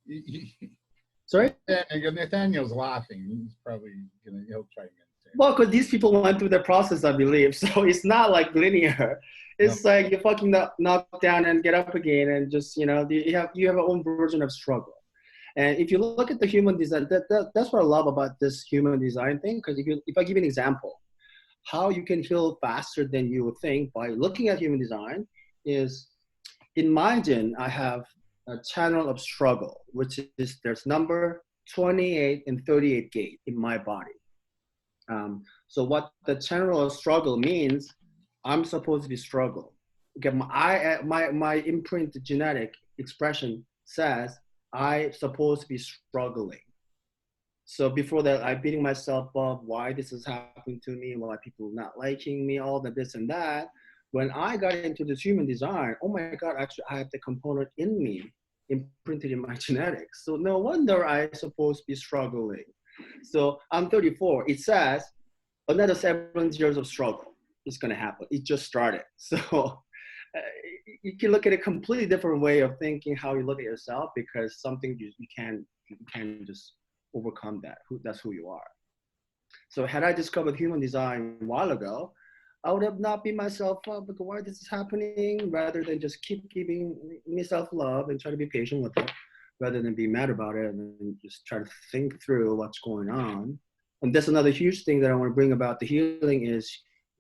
Sorry? Nathaniel's laughing. He's probably he'll try again. Well, because these people went through the process, I believe. So it's not like linear. It's like you fucking knock down and get up again, and just, you know, you have your own version of struggle. And if you look at the human design, that's what I love about this human design thing. Because if I give you an example, how you can heal faster than you would think by looking at human design is, in my gen, I have a channel of struggle, which is there's number 28 and 38 gate in my body. So what the channel of struggle means, I'm supposed to be struggle. Okay, my imprint genetic expression says I'm supposed to be struggling. So before that, I'm beating myself up, why this is happening to me, why people not liking me, all the this and that. When I got into this human design, oh my God, actually I have the component in me, imprinted in my genetics. So no wonder I'm supposed to be struggling. So I'm 34, it says another 7 years of struggle is gonna happen. It just started. So you can look at a completely different way of thinking how you look at yourself, because something you can just overcome that. That's who you are. So had I discovered human design a while ago, I would have not beat myself up because why this is happening, rather than just keep giving myself love and try to be patient with it, rather than be mad about it and then just try to think through what's going on. And that's another huge thing that I want to bring about the healing is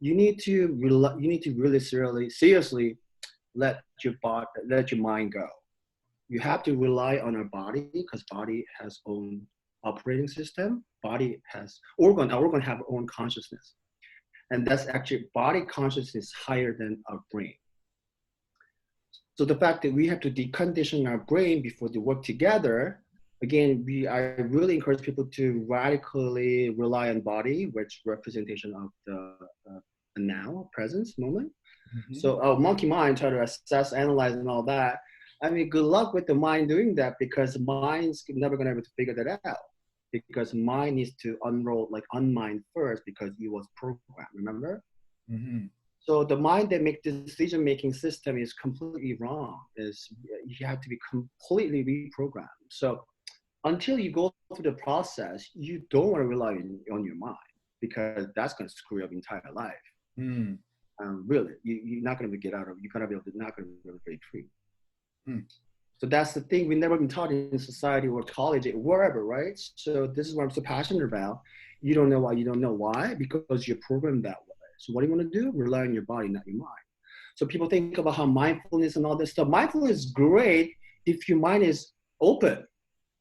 you need to really seriously let your mind go. You have to rely on our body, because body has own operating system. Body has organ have own consciousness, and that's actually body consciousness higher than our brain. So the fact that we have to decondition our brain before they work together, again, I really encourage people to radically rely on body, which representation of the now, presence, moment. Mm-hmm. So our monkey mind try to assess, analyze, and all that. I mean, good luck with the mind doing that, because mind's never going to be able to figure that out. Because mind needs to unmind first, because it was programmed, remember? Mm-hmm. So the mind that makes the decision-making system is completely wrong. You have to be completely reprogrammed. So until you go through the process, you don't want to rely on your mind, because that's going to screw up your entire life. Mm. Really, you're not going to get out of. You're not going to be able to break free. Mm. So that's the thing. We've never been taught in society or college or wherever, right? So this is what I'm so passionate about. You don't know why. You don't know why, because you're programmed that way. So what do you want to do? Rely on your body, not your mind. So people think about how mindfulness and all this stuff. Mindfulness is great if your mind is open,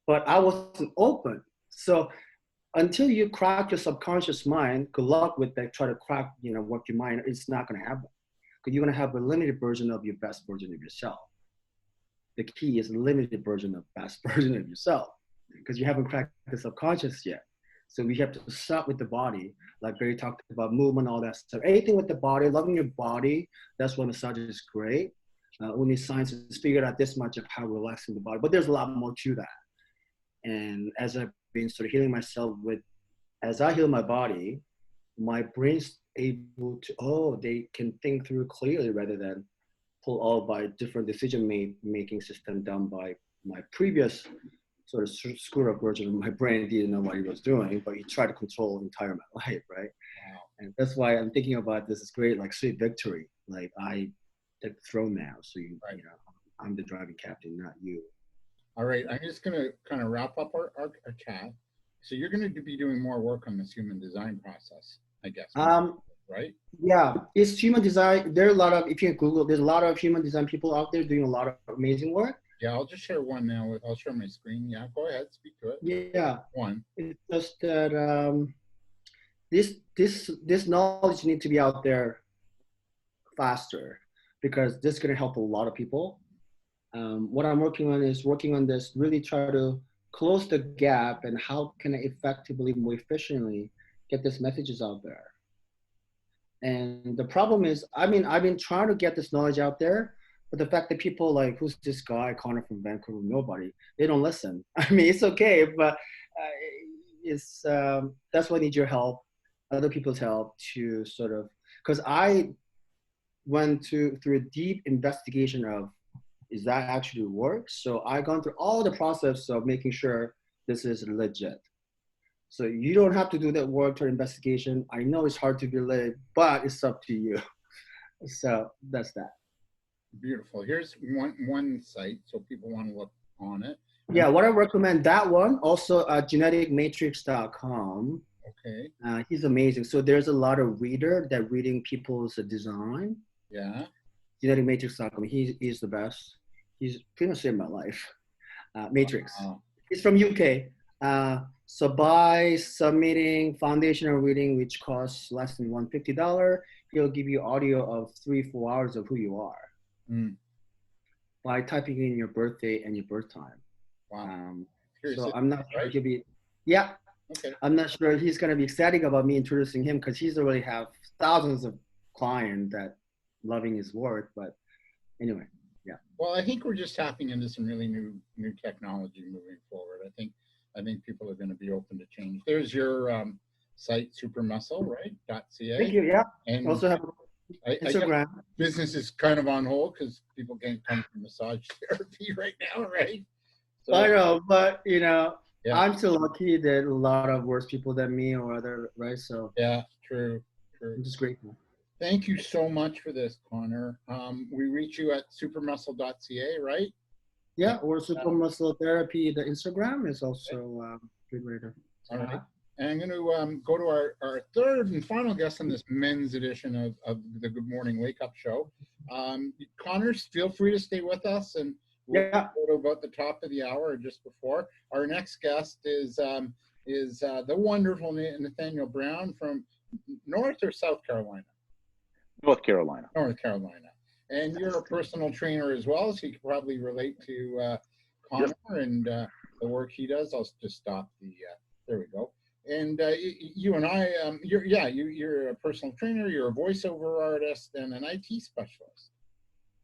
but I wasn't open. So until you crack your subconscious mind, good luck with that. Try to crack, what your mind. It's not going to happen, because you're going to have a limited version of your best version of yourself. The key is a limited version of best version of yourself, because you haven't cracked the subconscious yet. So we have to start with the body, like Barry talked about movement, all that stuff. Anything with the body, loving your body, that's why massage is great. Only science has figured out this much of how relaxing the body, but there's a lot more to that. And as I've been sort of healing myself as I heal my body, my brain's able to, they can think through clearly rather than pull all by different decision-making system done by my previous sort of screwed up version of my brain. Didn't know what he was doing, but he tried to control entire my life, right? Wow. And that's why I'm thinking about this is great, like sweet victory. Like I took the throne now, so you know, I'm the driving captain, not you. All right, I'm just going to kind of wrap up our chat. So you're going to be doing more work on this human design process, I guess. Right? Yeah, it's human design. There are a lot of, if you Google, there's a lot of human design people out there doing a lot of amazing work. Yeah, I'll just share one now. I'll share my screen. Yeah, go ahead, speak to it. Yeah. One. It's just that this knowledge needs to be out there faster because this is going to help a lot of people. What I'm working on is this, really try to close the gap and how can I effectively, more efficiently get these messages out there. And the problem is, I've been trying to get this knowledge out there, but the fact that people like, who's this guy, Connor from Vancouver, nobody, they don't listen. I mean, it's okay, but that's why I need your help, other people's help to sort of, because I went through a deep investigation of, is that actually works? So I've gone through all the process of making sure this is legit. So you don't have to do that work or investigation. I know it's hard to believe, but it's up to you. So that's that. Beautiful. Here's one site, so people want to look on it. Yeah, what I recommend, that one, also geneticmatrix.com. Okay. He's amazing. So there's a lot of reader that reading people's design. Yeah. Geneticmatrix.com. He's the best. He's pretty much saved my life. Matrix. Wow. He's from UK. So by submitting foundational reading, which costs less than $150, he'll give you audio of 3-4 hours of who you are. By typing in your birthday and your birth time. Wow. So I'm not sure he'll be, yeah. Okay. I'm not sure he's going to be ecstatic about me introducing him because he's already have thousands of clients that loving his work. But anyway, yeah. Well, I think we're just tapping into some really new technology moving forward. I think people are going to be open to change. There's your site, supermuscle, right? .ca. Thank you. Yeah. And also have Instagram. Business is kind of on hold because people can't come for massage therapy right now, right? So, I know, but you know, yeah. I'm still lucky that a lot of worse people than me or other, right? So yeah, true. I'm just grateful. Thank you so much for this, Connor. We reach you at supermuscle.ca, right? Yeah, or Supermuscle Therapy. The Instagram is also good reader. All right. And I'm going to go to our third and final guest on this men's edition of the Good Morning Wake Up Show. Connor, feel free to stay with us, and we'll go to about the top of the hour or just before. Our next guest is the wonderful Nathaniel Brown from North or South Carolina? North Carolina. North Carolina. And you're a personal trainer as well, so you can probably relate to Connor and the work he does. I'll just stop the, there we go. And you and I, you're a personal trainer, you're a voiceover artist, and an IT specialist.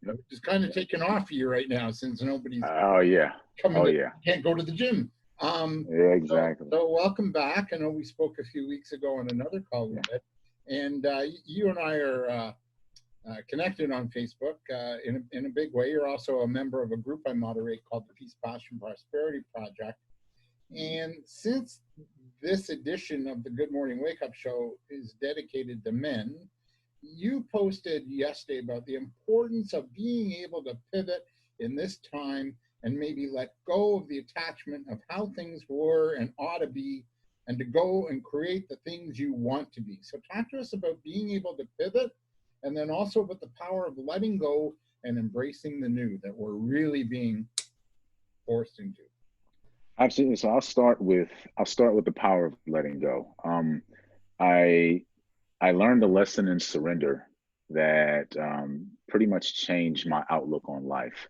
Yep. Which is kind of taken off for you right now since nobody's can't go to the gym. Yeah, exactly. So welcome back. I know we spoke a few weeks ago on another call we did, and you and I are connected on Facebook in a big way. You're also a member of a group I moderate called the Peace, Passion, Prosperity Project. And since this edition of the Good Morning Wake Up Show is dedicated to men, you posted yesterday about the importance of being able to pivot in this time and maybe let go of the attachment of how things were and ought to be, and to go and create the things you want to be. So talk to us about being able to pivot, and then also about the power of letting go and embracing the new that we're really being forced into. Absolutely. So I'll start with the power of letting go. I learned a lesson in surrender that pretty much changed my outlook on life.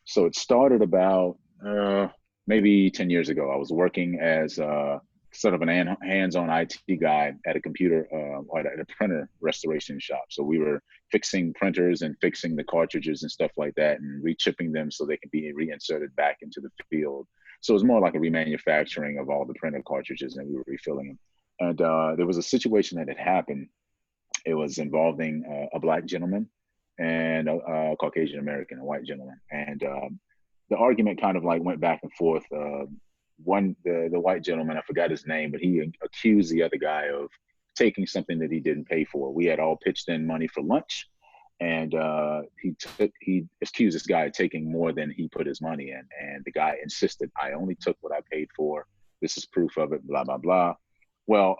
So it started about maybe 10 years ago. I was working as sort of an hands-on IT guy at a computer or at a printer restoration shop. So we were fixing printers and fixing the cartridges and stuff like that, and rechipping them so they can be reinserted back into the field. So it was more like a remanufacturing of all the printer cartridges, and we were refilling them. And there was a situation that had happened. It was involving a Black gentleman and a Caucasian American, a white gentleman. And the argument kind of like went back and forth. The white gentleman, I forgot his name, but he accused the other guy of taking something that he didn't pay for. We had all pitched in money for lunch, and he accused this guy of taking more than he put his money in. And the guy insisted, I only took what I paid for. This is proof of it, blah, blah, blah. Well,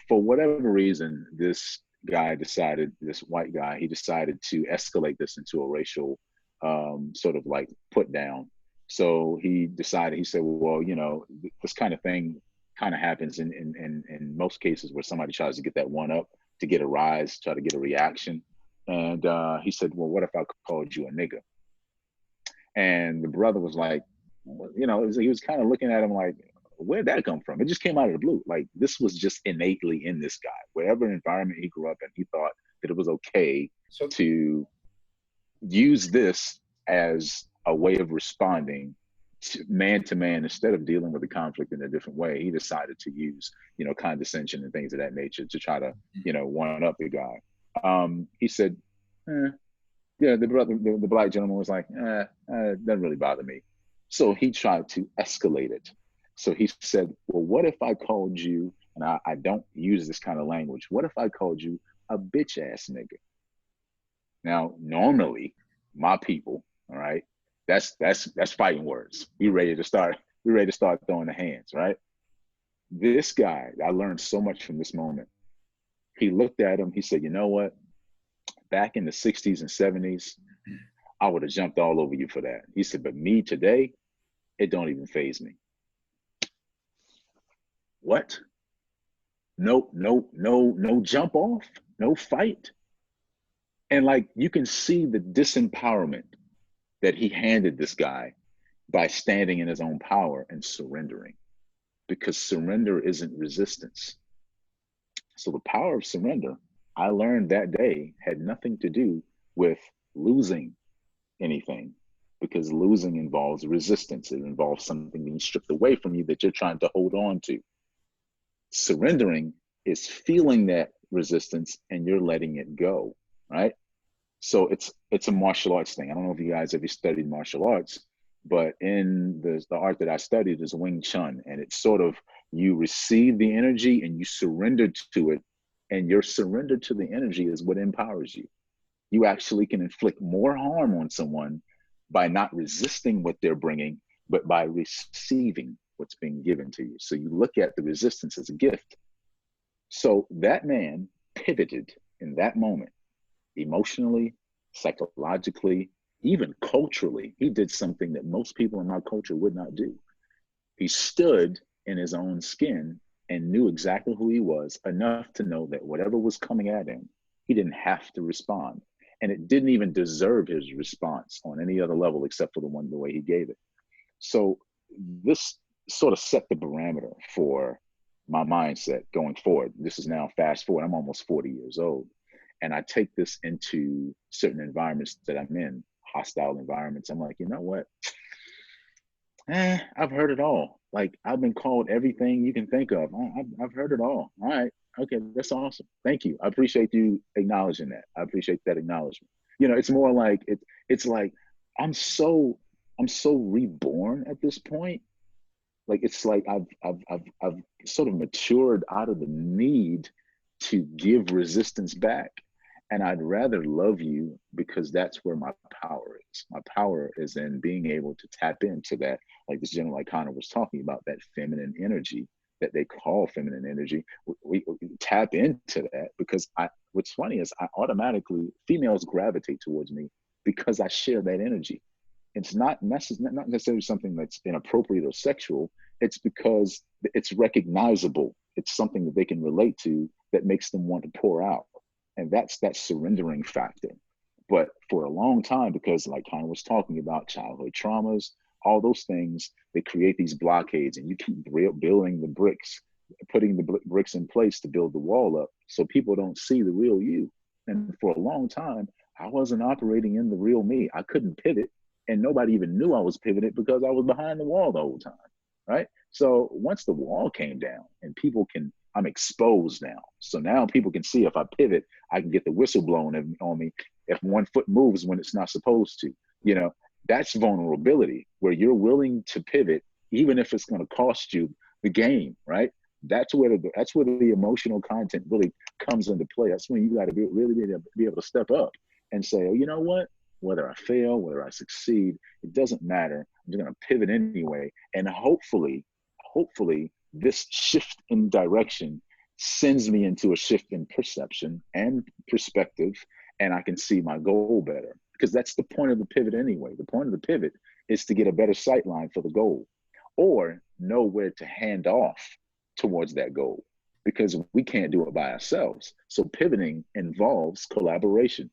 for whatever reason, this white guy, he decided to escalate this into a racial sort of like put down. So he said, well, you know, this kind of thing kind of happens in most cases where somebody tries to get that one up, to get a rise, try to get a reaction. And he said, well, what if I called you a nigger? And the brother was like, well, you know, he was kind of looking at him like, where'd that come from? It just came out of the blue. Like, this was just innately in this guy. Wherever environment he grew up in, he thought that it was okay to use this as a way of responding to man instead of dealing with the conflict in a different way. He decided to use, you know, condescension and things of that nature to try to, you know, one up the guy. He said, yeah, the Black gentleman was like, it doesn't really bother me. So he tried to escalate it. So he said, well, what if I called you, and I don't use this kind of language, what if I called you a bitch ass nigga? Now, normally, my people, all right, that's fighting words. We ready to start throwing the hands, right? This guy, I learned so much from this moment. He looked at him, he said, you know what? Back in the 60s and 70s, I would have jumped all over you for that. He said, but me today, it don't even faze me. What? No jump off, no fight. And like, you can see the disempowerment that he handed this guy by standing in his own power and surrendering, because surrender isn't resistance. So the power of surrender, I learned that day, had nothing to do with losing anything, because losing involves resistance. It involves something being stripped away from you that you're trying to hold on to. Surrendering is feeling that resistance and you're letting it go, right? So it's a martial arts thing. I don't know if you guys ever studied martial arts, but in the art that I studied is Wing Chun, and it's sort of, you receive the energy and you surrender to it, and your surrender to the energy is what empowers you. You actually can inflict more harm on someone by not resisting what they're bringing, but by receiving what's being given to you. So you look at the resistance as a gift. So that man pivoted in that moment, emotionally, psychologically, even culturally. He did something that most people in my culture would not do. He stood in his own skin and knew exactly who he was, enough to know that whatever was coming at him, he didn't have to respond. And it didn't even deserve his response on any other level except for the way he gave it. So this sort of set the parameter for my mindset going forward. This is now fast forward, I'm almost 40 years old. And I take this into certain environments that I'm in, hostile environments. I'm like, you know what? I've heard it all. Like, I've been called everything you can think of. I've heard it all. All right. Okay, that's awesome. Thank you. I appreciate you acknowledging that. I appreciate that acknowledgement. You know, it's more like it's like I'm so reborn at this point. Like, it's like I've sort of matured out of the need to give resistance back. And I'd rather love you, because that's where my power is. My power is in being able to tap into that, like this gentleman, like Connor was talking about, that feminine energy that they call feminine energy. We tap into that, because what's funny is automatically, females gravitate towards me because I share that energy. It's not necessarily something that's inappropriate or sexual. It's because it's recognizable. It's something that they can relate to that makes them want to pour out. And that's that surrendering factor. But for a long time, because like Connor was talking about, childhood traumas, all those things, they create these blockades, and you keep building the bricks putting the bricks in place to build the wall up so people don't see the real you. And for a long time, I wasn't operating in the real me. I couldn't pivot, and nobody even knew I was pivoted because I was behind the wall the whole time, right? So once the wall came down and I'm exposed now. So now people can see if I pivot, I can get the whistle blown on me if one foot moves when it's not supposed to. You know, that's vulnerability, where you're willing to pivot, even if it's going to cost you the game, right? That's where the emotional content really comes into play. That's when you got to be able to step up and say, oh, you know what? Whether I fail, whether I succeed, it doesn't matter. I'm just going to pivot anyway. And hopefully, this shift in direction sends me into a shift in perception and perspective, and I can see my goal better. Because that's the point of the pivot anyway. The point of the pivot is to get a better sight line for the goal, or know where to hand off towards that goal, because we can't do it by ourselves. So pivoting involves collaboration.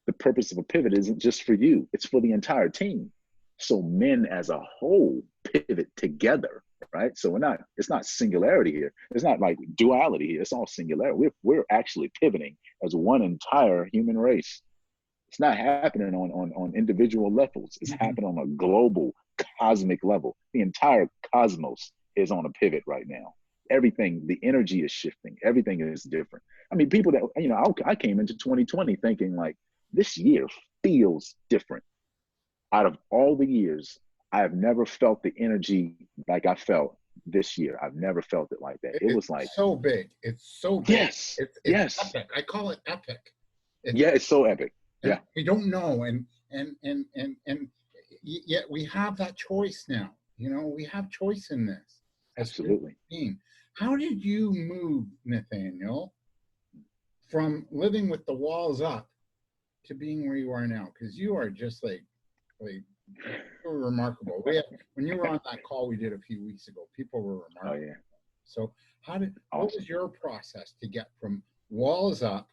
The purpose of a pivot isn't just for you, it's for the entire team. So men as a whole pivot together, right? So it's not singularity here. It's not like duality here. It's all singularity. We're actually pivoting as one entire human race. It's not happening on individual levels. It's happening on a global, cosmic level. The entire cosmos is on a pivot right now. Everything, the energy is shifting. Everything is different. I mean, people that, you know, I came into 2020 thinking like, this year feels different. Out of all the years, I have never felt the energy like I felt this year. I've never felt it like that. It was like so big. It's so big. Yes. It's yes. epic. I call it epic. It's so epic. Yeah. We don't know, and yet we have that choice now. You know, we have choice in this. Absolutely. How did you move, Nathaniel, from living with the walls up to being where you are now? Because you are just like you're remarkable. When you were on that call we did a few weeks ago, people were remarkable. Oh yeah. So what was your process to get from walls up,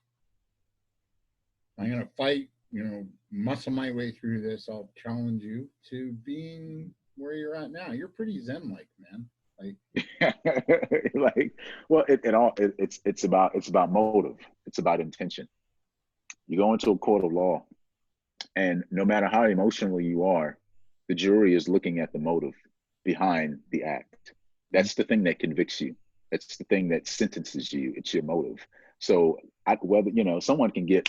I'm going to fight, you know, muscle my way through this, I'll challenge you, to being where you're at now? You're pretty zen-like, man. Like, well, it's about motive. It's about intention. You go into a court of law, and no matter how emotional you are, the jury is looking at the motive behind the act. That's the thing that convicts you. That's the thing that sentences you. It's your motive. So whether, you know, someone can get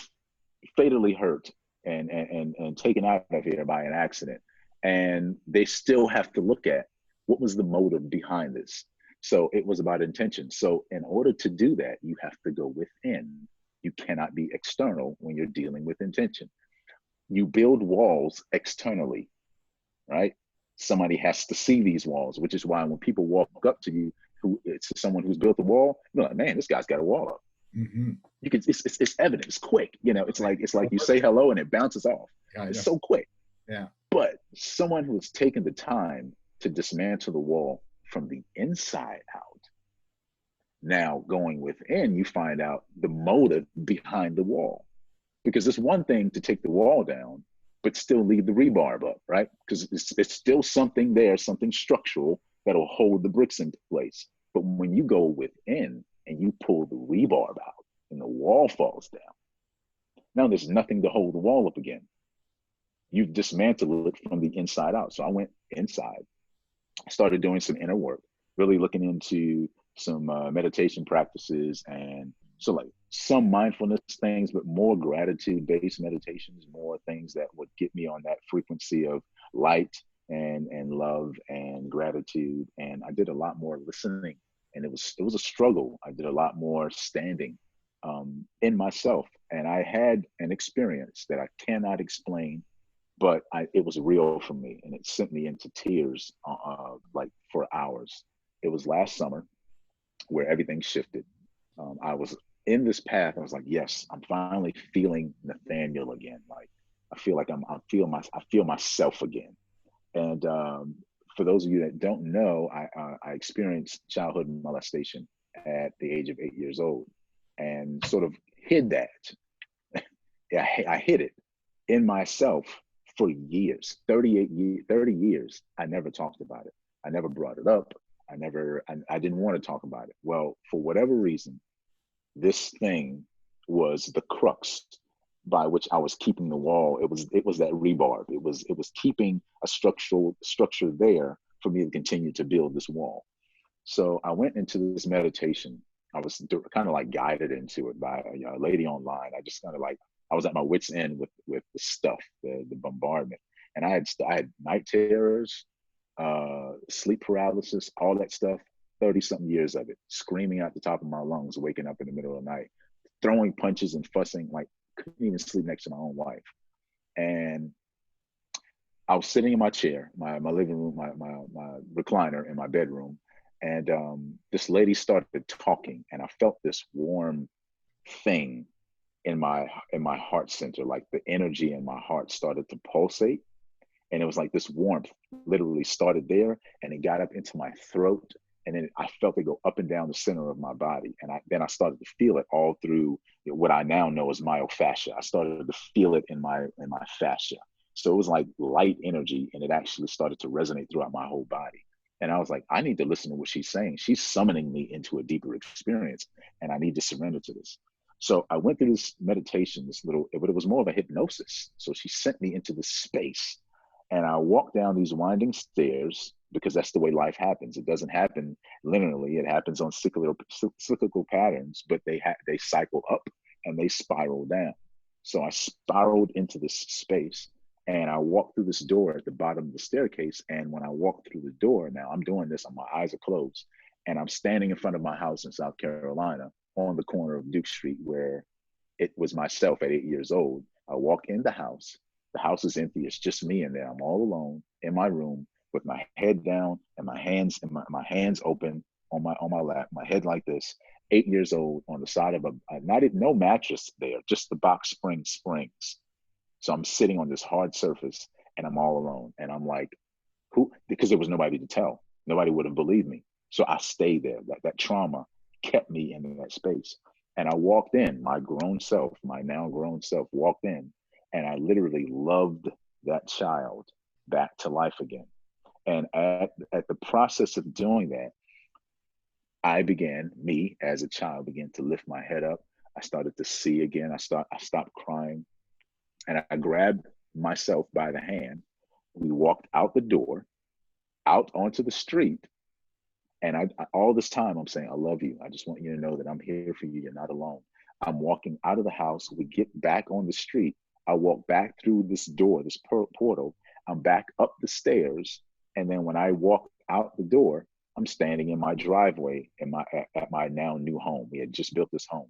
fatally hurt and taken out of here by an accident, and they still have to look at what was the motive behind this. So it was about intention. So in order to do that, you have to go within. You cannot be external when you're dealing with intention. You build walls externally, right? Somebody has to see these walls, which is why when people walk up to you, it's someone who's built a wall, you're like, man, this guy's got a wall up. Mm-hmm. You can, it's evident, it's quick. You know, it's like you say hello and it bounces off. It's so quick. Yeah. But someone who has taken the time to dismantle the wall from the inside out, now going within, you find out the motive behind the wall. Because it's one thing to take the wall down, but still leave the rebar up, right? Because it's still something there, something structural that'll hold the bricks in place. But when you go within and you pull the rebar out and the wall falls down, now there's nothing to hold the wall up again. You've dismantled it from the inside out. So I went inside, started doing some inner work, really looking into some meditation practices, and so like some mindfulness things, but more gratitude-based meditations, more things that would get me on that frequency of light and love and gratitude. And I did a lot more listening, and it was a struggle. I did a lot more standing in myself, and I had an experience that I cannot explain, but it was real for me, and it sent me into tears like for hours. It was last summer where everything shifted. I was in this path. I was like, yes, I'm finally feeling Nathaniel again. Like I feel like I feel myself again. And for those of you that don't know, I experienced childhood molestation at the age of 8 years old, and sort of hid that. I hid it in myself for years, 30 years. I never talked about it. I never brought it up. I didn't want to talk about it. Well, for whatever reason, this thing was the crux by which I was keeping the wall. It was that rebar. It was keeping a structure there for me to continue to build this wall. So I went into this meditation. I was kind of like guided into it by a lady online. I just kind of like, I was at my wit's end with the stuff, the bombardment, and I had night terrors, sleep paralysis, all that stuff. 30-something years of it, screaming at the top of my lungs, waking up in the middle of the night, throwing punches and fussing, like couldn't even sleep next to my own wife. And I was sitting in my chair, my living room, my recliner in my bedroom, and this lady started talking, and I felt this warm thing in my heart center, like the energy in my heart started to pulsate, and it was like this warmth literally started there, and it got up into my throat, and then I felt it go up and down the center of my body, and then I started to feel it all through what I now know as myofascia. I started to feel it in my fascia. So it was like light energy, and it actually started to resonate throughout my whole body. And I was like, I need to listen to what she's saying. She's summoning me into a deeper experience, and I need to surrender to this. So I went through this meditation, but it was more of a hypnosis. So she sent me into this space, and I walked down these winding stairs, because that's the way life happens. It doesn't happen linearly. It happens on cyclical patterns, but they cycle up and they spiral down. So I spiraled into this space, and I walked through this door at the bottom of the staircase. And when I walked through the door, now I'm doing this, and my eyes are closed, and I'm standing in front of my house in South Carolina on the corner of Duke Street, where it was myself at 8 years old. I walk in the house. The house is empty. It's just me in there. I'm all alone in my room with my head down and my hands open on my lap, my head like this. 8 years old, on the side of no mattress there, just the box springs. So I'm sitting on this hard surface, and I'm all alone. And I'm like, who? Because there was nobody to tell. Nobody would have believed me. So I stayed there. That trauma kept me in that space. And I walked in, my now grown self walked in, and I literally loved that child back to life again. And at the process of doing that, me as a child began to lift my head up. I started to see again. I stopped crying, and I grabbed myself by the hand. We walked out the door, out onto the street. And I all this time I'm saying, I love you. I just want you to know that I'm here for you. You're not alone. I'm walking out of the house. We get back on the street. I walk back through this door, this portal. I'm back up the stairs. And then when I walk out the door, I'm standing in my driveway at my now new home. We had just built this home.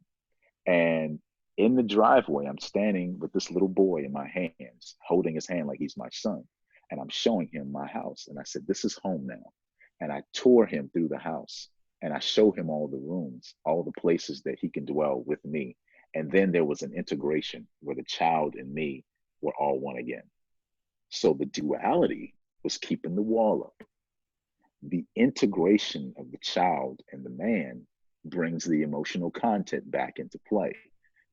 And in the driveway, I'm standing with this little boy in my hands, holding his hand like he's my son. And I'm showing him my house. And I said, this is home now. And I tour him through the house, and I show him all the rooms, all the places that he can dwell with me. And then there was an integration where the child and me were all one again. So the duality was keeping the wall up. The integration of the child and the man brings the emotional content back into play,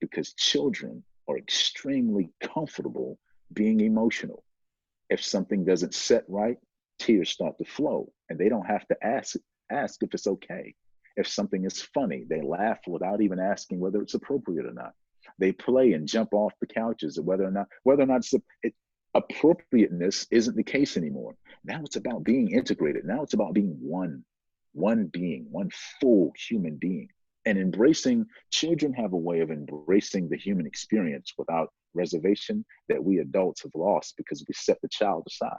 because children are extremely comfortable being emotional. If something doesn't set right, tears start to flow, and they don't have to ask if it's okay. If something is funny, they laugh without even asking whether it's appropriate or not. They play and jump off the couches, whether or not appropriateness isn't the case anymore. Now it's about being integrated. Now it's about being one being, one full human being. And children have a way of embracing the human experience without reservation that we adults have lost, because we set the child aside.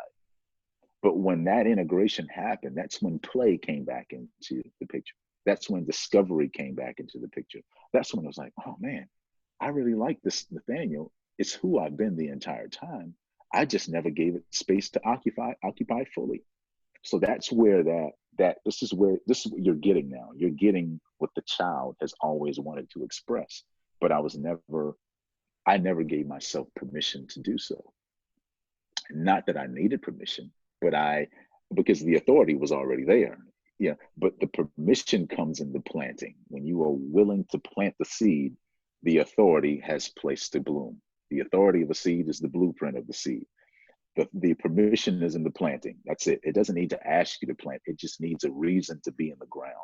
But when that integration happened, that's when play came back into the picture. That's when discovery came back into the picture. That's when it was like, oh man, I really like this Nathaniel. It's who I've been the entire time. I just never gave it space to occupy fully. So that's where this is what you're getting now. You're getting what the child has always wanted to express. But I never gave myself permission to do so. Not that I needed permission, but because the authority was already there. Yeah, but the permission comes in the planting. When you are willing to plant the seed, the authority has place to bloom. The authority of a seed is the blueprint of the seed. The permission is in the planting. That's it. It doesn't need to ask you to plant. It just needs a reason to be in the ground.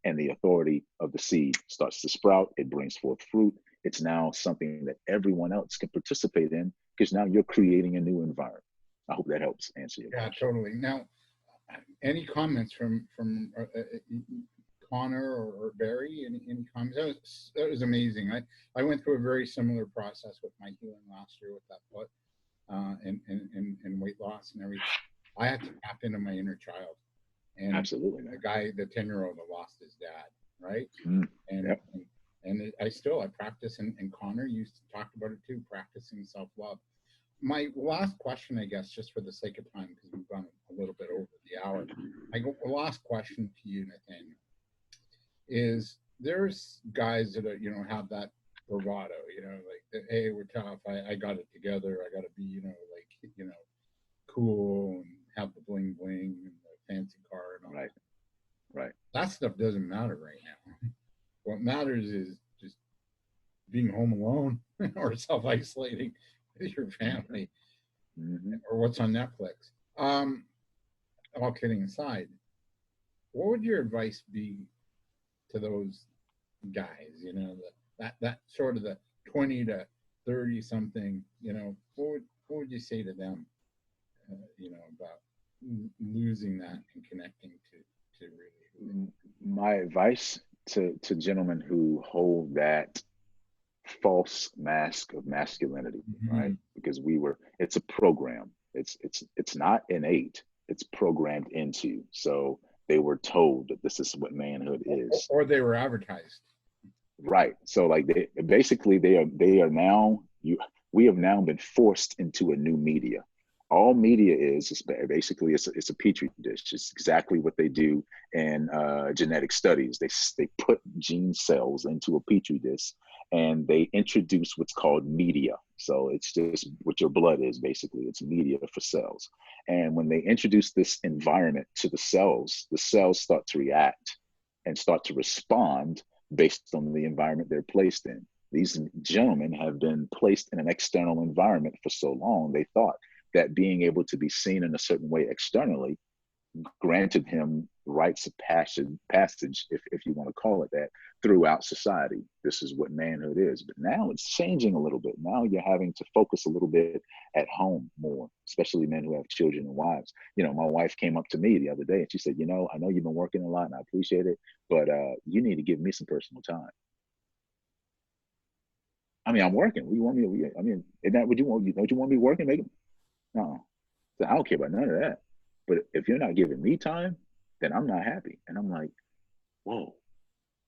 And the authority of the seed starts to sprout. It brings forth fruit. It's now something that everyone else can participate in, because now you're creating a new environment. I hope that helps answer your question. Yeah, totally. Now, any comments from Connor or Barry? Any comments? That was amazing. I went through a very similar process with my healing last year with that foot and weight loss and everything. I had to tap into my inner child. And absolutely, the guy, the 10-year-old that lost his dad, right? And yep. and I practice, and Connor used to talk about it too, practicing self-love. My last question, I guess, just for the sake of time, because we've gone a little bit over the hour. The last question to you, Nathaniel, is there's guys that are, have that bravado, like, hey, we're tough, I got it together, I got to be, cool and have the bling bling and the fancy car and all right. Right. That stuff doesn't matter right now. What matters is just being home alone or self-isolating with your family, or what's on Netflix. All kidding aside, what would your advice be to those guys, that sort of the 20 to 30 something, what would you say to them, about losing that and connecting to really? My advice to gentlemen who hold that false mask of masculinity, right? Because it's a program. It's not innate. It's programmed into. So they were told that this is what manhood is, or they were advertised. Right. So like we have now been forced into a new media. All media is basically it's a petri dish. It's exactly what they do in genetic studies. They put gene cells into a petri dish and they introduce what's called media. So it's just what your blood is, basically. It's media for cells. And when they introduce this environment to the cells start to react and start to respond based on the environment they're placed in. These gentlemen have been placed in an external environment for so long, they thought that being able to be seen in a certain way externally granted him rites of passage, if you want to call it that, throughout society. This is what manhood is. But now it's changing a little bit. Now you're having to focus a little bit at home more, especially men who have children and wives. My wife came up to me the other day and she said, I know you've been working a lot and I appreciate it, but you need to give me some personal time. I mean, I'm working. What do you want me to, isn't that what you want? Don't you want me working? No. So I don't care about none of that. But if you're not giving me time, then I'm not happy. And I'm like, whoa,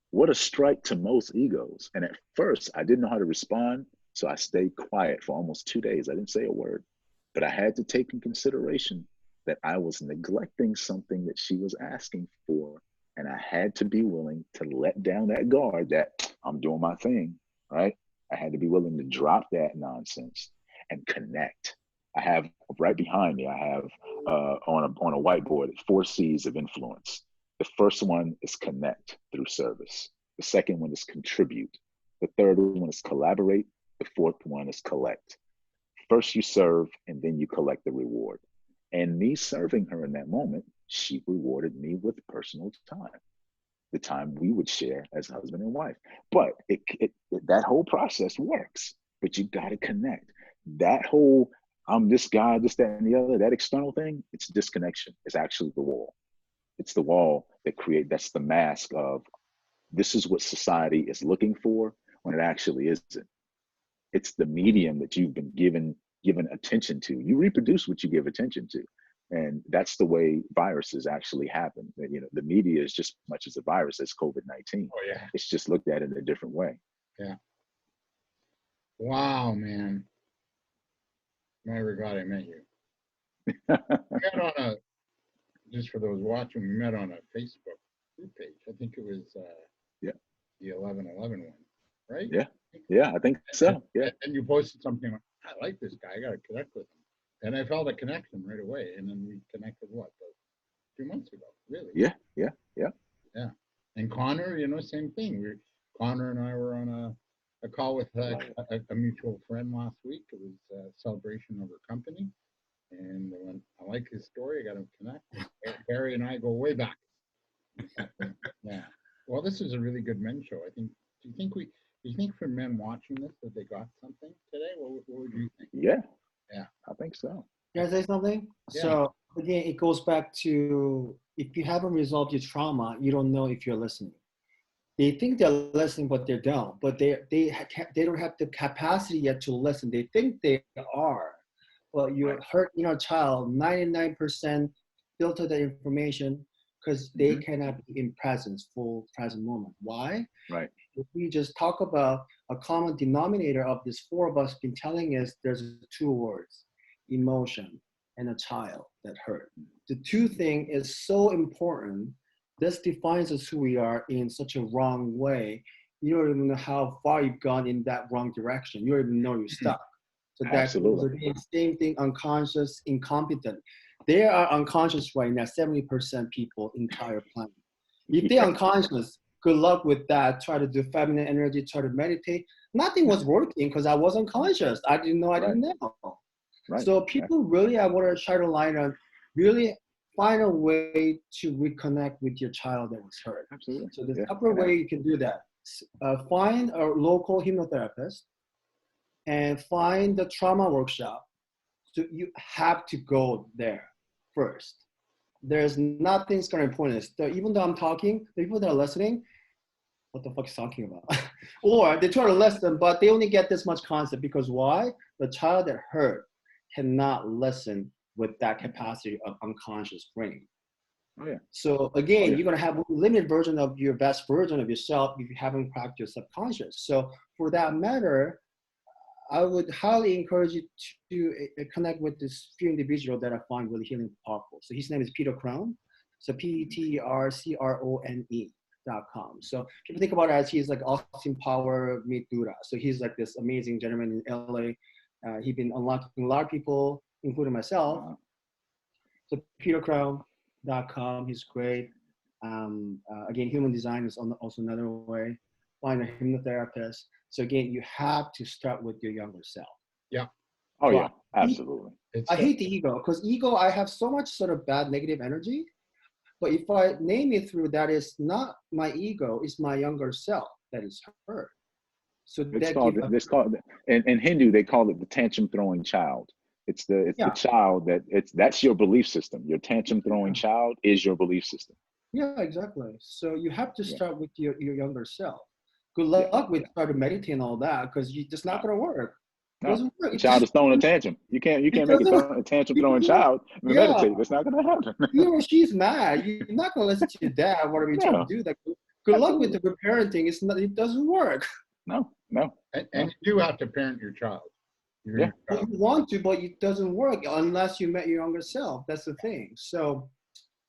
what a strike to most egos. And at first, I didn't know how to respond. So I stayed quiet for almost 2 days. I didn't say a word. But I had to take in consideration that I was neglecting something that she was asking for. And I had to be willing to let down that guard that I'm doing my thing, right? I had to be willing to drop that nonsense and connect. I have right behind me, I have on a whiteboard 4 C's of influence. The first one is connect through service. The second one is contribute. The third one is collaborate. The fourth one is collect. First you serve and then you collect the reward. And me serving her in that moment, she rewarded me with personal time. The time we would share as husband and wife. But that whole process works, but you got to connect. That whole, I'm this guy, this, that, and the other, that external thing, it's disconnection. It's actually the wall. It's the wall that's the mask of this is what society is looking for when it actually isn't. It's the medium that you've been given attention to. You reproduce what you give attention to. And that's the way viruses actually happen. The media is just as much as a virus as COVID-19. Oh, yeah. It's just looked at in a different way. Yeah. Wow, man. My regard, I met you. We met just for those watching, we met on a Facebook group page. I think it was the 1111 one, right? Yeah, I think so. Yeah. And you posted something like, I like this guy, I got to connect with him. And I felt a connection right away. And then we connected, 2 months ago, really? Yeah. And Connor, same thing. Connor and I were on a call with a mutual friend last week. It was a celebration of her company. And I like his story. I got him connected. Barry and I go way back. Yeah. Well, this is a really good men's show. I think. Do you think for men watching this that they got something today? What would you think? Yeah. Yeah. I think so. Can I say something? Yeah. So again, it goes back to if you haven't resolved your trauma, you don't know if you're listening. They think they're listening, but they don't. But they don't have the capacity yet to listen. They think they are, but your hurt inner child, 99% filter the information because they cannot be in presence, full present moment. Why? Right. If we just talk about a common denominator of this four of us been telling us, there's two words: emotion and a child that hurt. The two thing is so important. This defines us who we are in such a wrong way. You don't even know how far you've gone in that wrong direction. You don't even know you're stuck. So that's the same thing, unconscious, incompetent. They are unconscious right now, 70% people, entire planet. If they're unconscious, good luck with that. Try to do feminine energy, try to meditate. Nothing was working because I was unconscious. I didn't know I didn't know. Right. So people really, I want to shine a light on, really find a way to reconnect with your child that was hurt. Absolutely. So there's a couple of ways you can do that. Find a local hypnotherapist and find the trauma workshop. So you have to go there first. There's nothing's going to point us. Even though I'm talking, the people that are listening, what the fuck is talking about? Or they try to listen, but they only get this much concept because why? The child that hurt cannot listen with that capacity of unconscious brain. Oh, yeah. So again, you're gonna have a limited version of your best version of yourself if you haven't cracked your subconscious. So for that matter, I would highly encourage you to connect with this few individual that I find really healing powerful. So his name is Peter Crone. So PeterCrone.com. So people think about it as he's like Austin Power meet Buddha. So he's like this amazing gentleman in LA. He's been unlocking a lot of people, including myself. So PeterCrone.com, he's great. Again, human design is also another way. Find a hypnotherapist. So again, you have to start with your younger self. Yeah. Oh, so yeah, absolutely. I hate the ego because ego, I have so much sort of bad negative energy. But if I name it through, that is not my ego, it's my younger self that is hurt. So it's called in Hindu, they call it the tantrum throwing child. It's the child that's your belief system. Your tantrum throwing child is your belief system. Yeah, exactly. So you have to start with your younger self. Good luck with trying to meditate and all that because it's not going to work. It doesn't work. The child is throwing a tantrum. You can't make a tantrum throwing child meditate. That's not going to happen. You know, she's mad. You're not going to listen to your dad. What are we trying to do? That good luck with the good parenting. It doesn't work. No. And you do have to parent your child. Well, you want to, but it doesn't work unless you met your younger self. That's the thing. So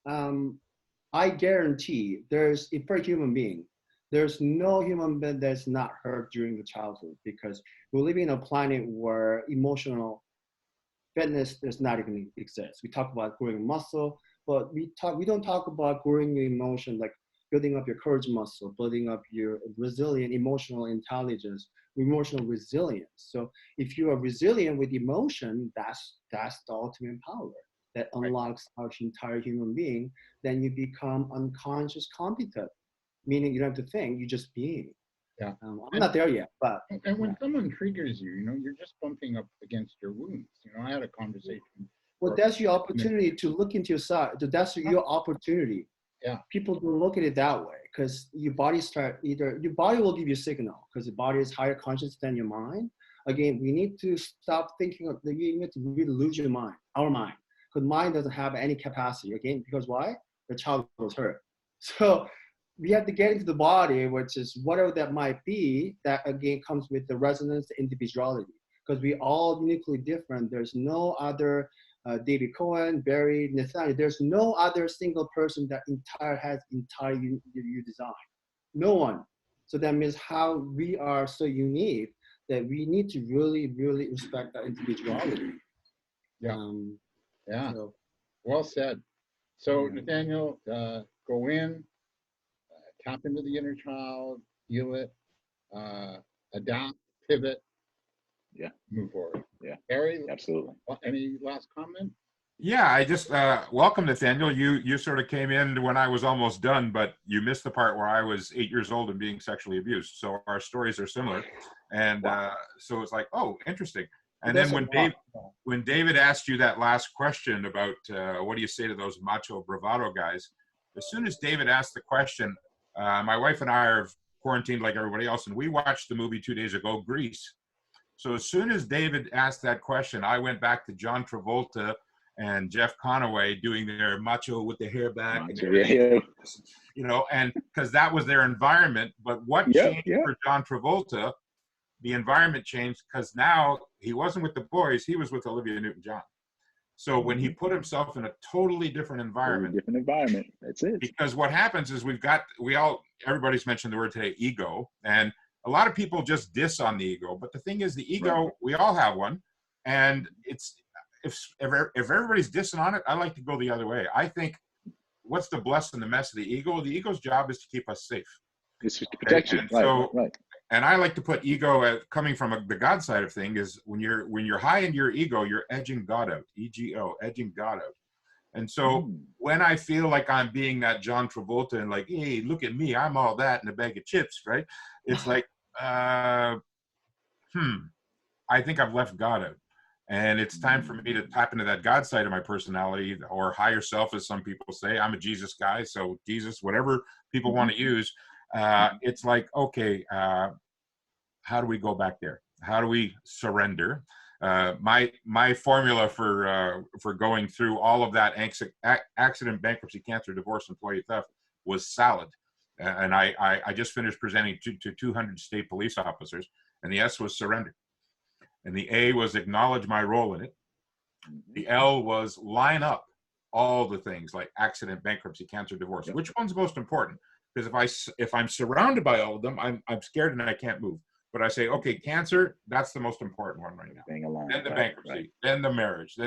I guarantee there's, for a human being, there's no human being that's not hurt during the childhood because we're living in a planet where emotional fitness does not even exist. We talk about growing muscle, but we don't talk about growing your emotion, like building up your courage muscle, building up your resilient emotional intelligence, emotional resilience. So if you are resilient with emotion, that's the ultimate power that unlocks our entire human being. Then you become unconscious competent, meaning you don't have to think, you're just being. Yeah. I'm not there yet, but. And when someone triggers you, you're just bumping up against your wounds. I had a conversation. Well, that's your opportunity to look into your side. That's your opportunity. Yeah. People don't look at it that way because your body will give you a signal because the body is higher conscious than your mind. Again, we need to stop thinking of you need to really lose your mind, our mind, because mind doesn't have any capacity. Again, because why? The child was hurt. So we have to get into the body, which is whatever that might be, that again comes with the resonance, the individuality, because we all uniquely different. There's no other David Cohen, Barry, Nathaniel, there's no other single person that has entire you design. No one. So that means how we are so unique that we need to really, really respect our individuality. Yeah. So. Well said. So Nathaniel, go in, tap into the inner child, heal it, adapt, pivot, move forward. Yeah, Barry, absolutely. Any last comment? Yeah, I just welcome, Nathaniel. You sort of came in when I was almost done, but you missed the part where I was 8 years old and being sexually abused. So our stories are similar, and so it's like, oh, interesting. And then when David asked you that last question about what do you say to those macho bravado guys, as soon as David asked the question, my wife and I are quarantined like everybody else, and we watched the movie 2 days ago, Grease. So as soon as David asked that question, I went back to John Travolta and Jeff Conaway doing their macho with the hair back, Macho, yeah. you know, and because that was their environment. But what changed for John Travolta? The environment changed because now he wasn't with the boys; he was with Olivia Newton-John. So when he put himself in a totally different environment, That's it. Because what happens is everybody's mentioned the word today, ego, and a lot of people just diss on the ego. But the thing is, the ego, we all have one, and it's if everybody's dissing on it, I like to go the other way. I think what's the bless and the mess of the ego? The ego's job is to keep us safe. It's just to protect you. Right. And I like to put ego coming from the God side of things is when you're high into your ego, you're edging God out. EGO, edging God out. And so when I feel like I'm being that John Travolta and like, hey, look at me, I'm all that in a bag of chips, right? It's like, I think I've left God out. And it's time for me to tap into that God side of my personality, or higher self, as some people say. I'm a Jesus guy, so Jesus, whatever people want to use. It's like, okay, how do we go back there? How do we surrender? My formula for going through all of that accident, bankruptcy, cancer, divorce, employee theft was salad. And I just finished presenting to 200 state police officers, and the S was surrender. And the A was acknowledge my role in it. The L was line up all the things like accident, bankruptcy, cancer, divorce. Yep. Which one's most important? Because if I'm surrounded by all of them, I'm scared and I can't move. But I say, okay, cancer, that's the most important one right now. Then the bankruptcy, then the marriage,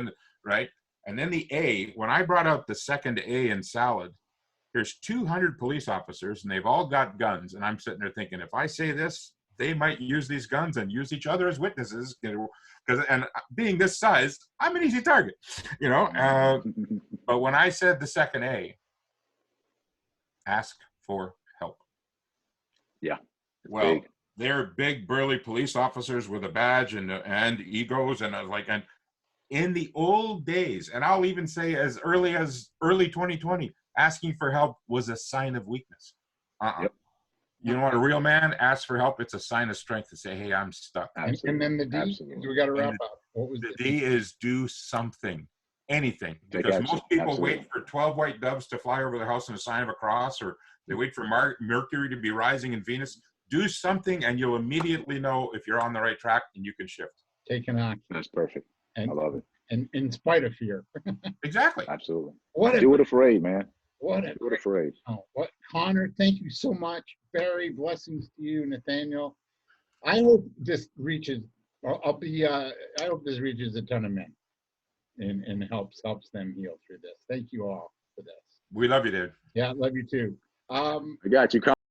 right? And then the A, when I brought out the second A in salad, there's 200 police officers and they've all got guns. And I'm sitting there thinking, if I say this, they might use these guns and use each other as witnesses, and being this size, I'm an easy target, But when I said the second A, ask for help. Yeah. Well, they're big, burly police officers with a badge and egos, and I was like, and in the old days, and I'll even say as early 2020, asking for help was a sign of weakness. Yep. You know what? A real man asks for help. It's a sign of strength to say, hey, I'm stuck. And then the D, we got to wrap up. What was the D is do something, anything. Because most people wait for 12 white doves to fly over their house in a sign of a cross, or they wait for Mercury to be rising in Venus. Do something and you'll immediately know if you're on the right track and you can shift. Take an action. That's perfect. I love it. And in spite of fear. Exactly. Absolutely. Do it afraid, man. Do it afraid. Oh, Connor, thank you so much. Barry, blessings to you. Nathaniel, I hope this reaches, I hope this reaches a ton of men and helps them heal through this. Thank you all for this. We love you, dude. Yeah, love you too. I got you.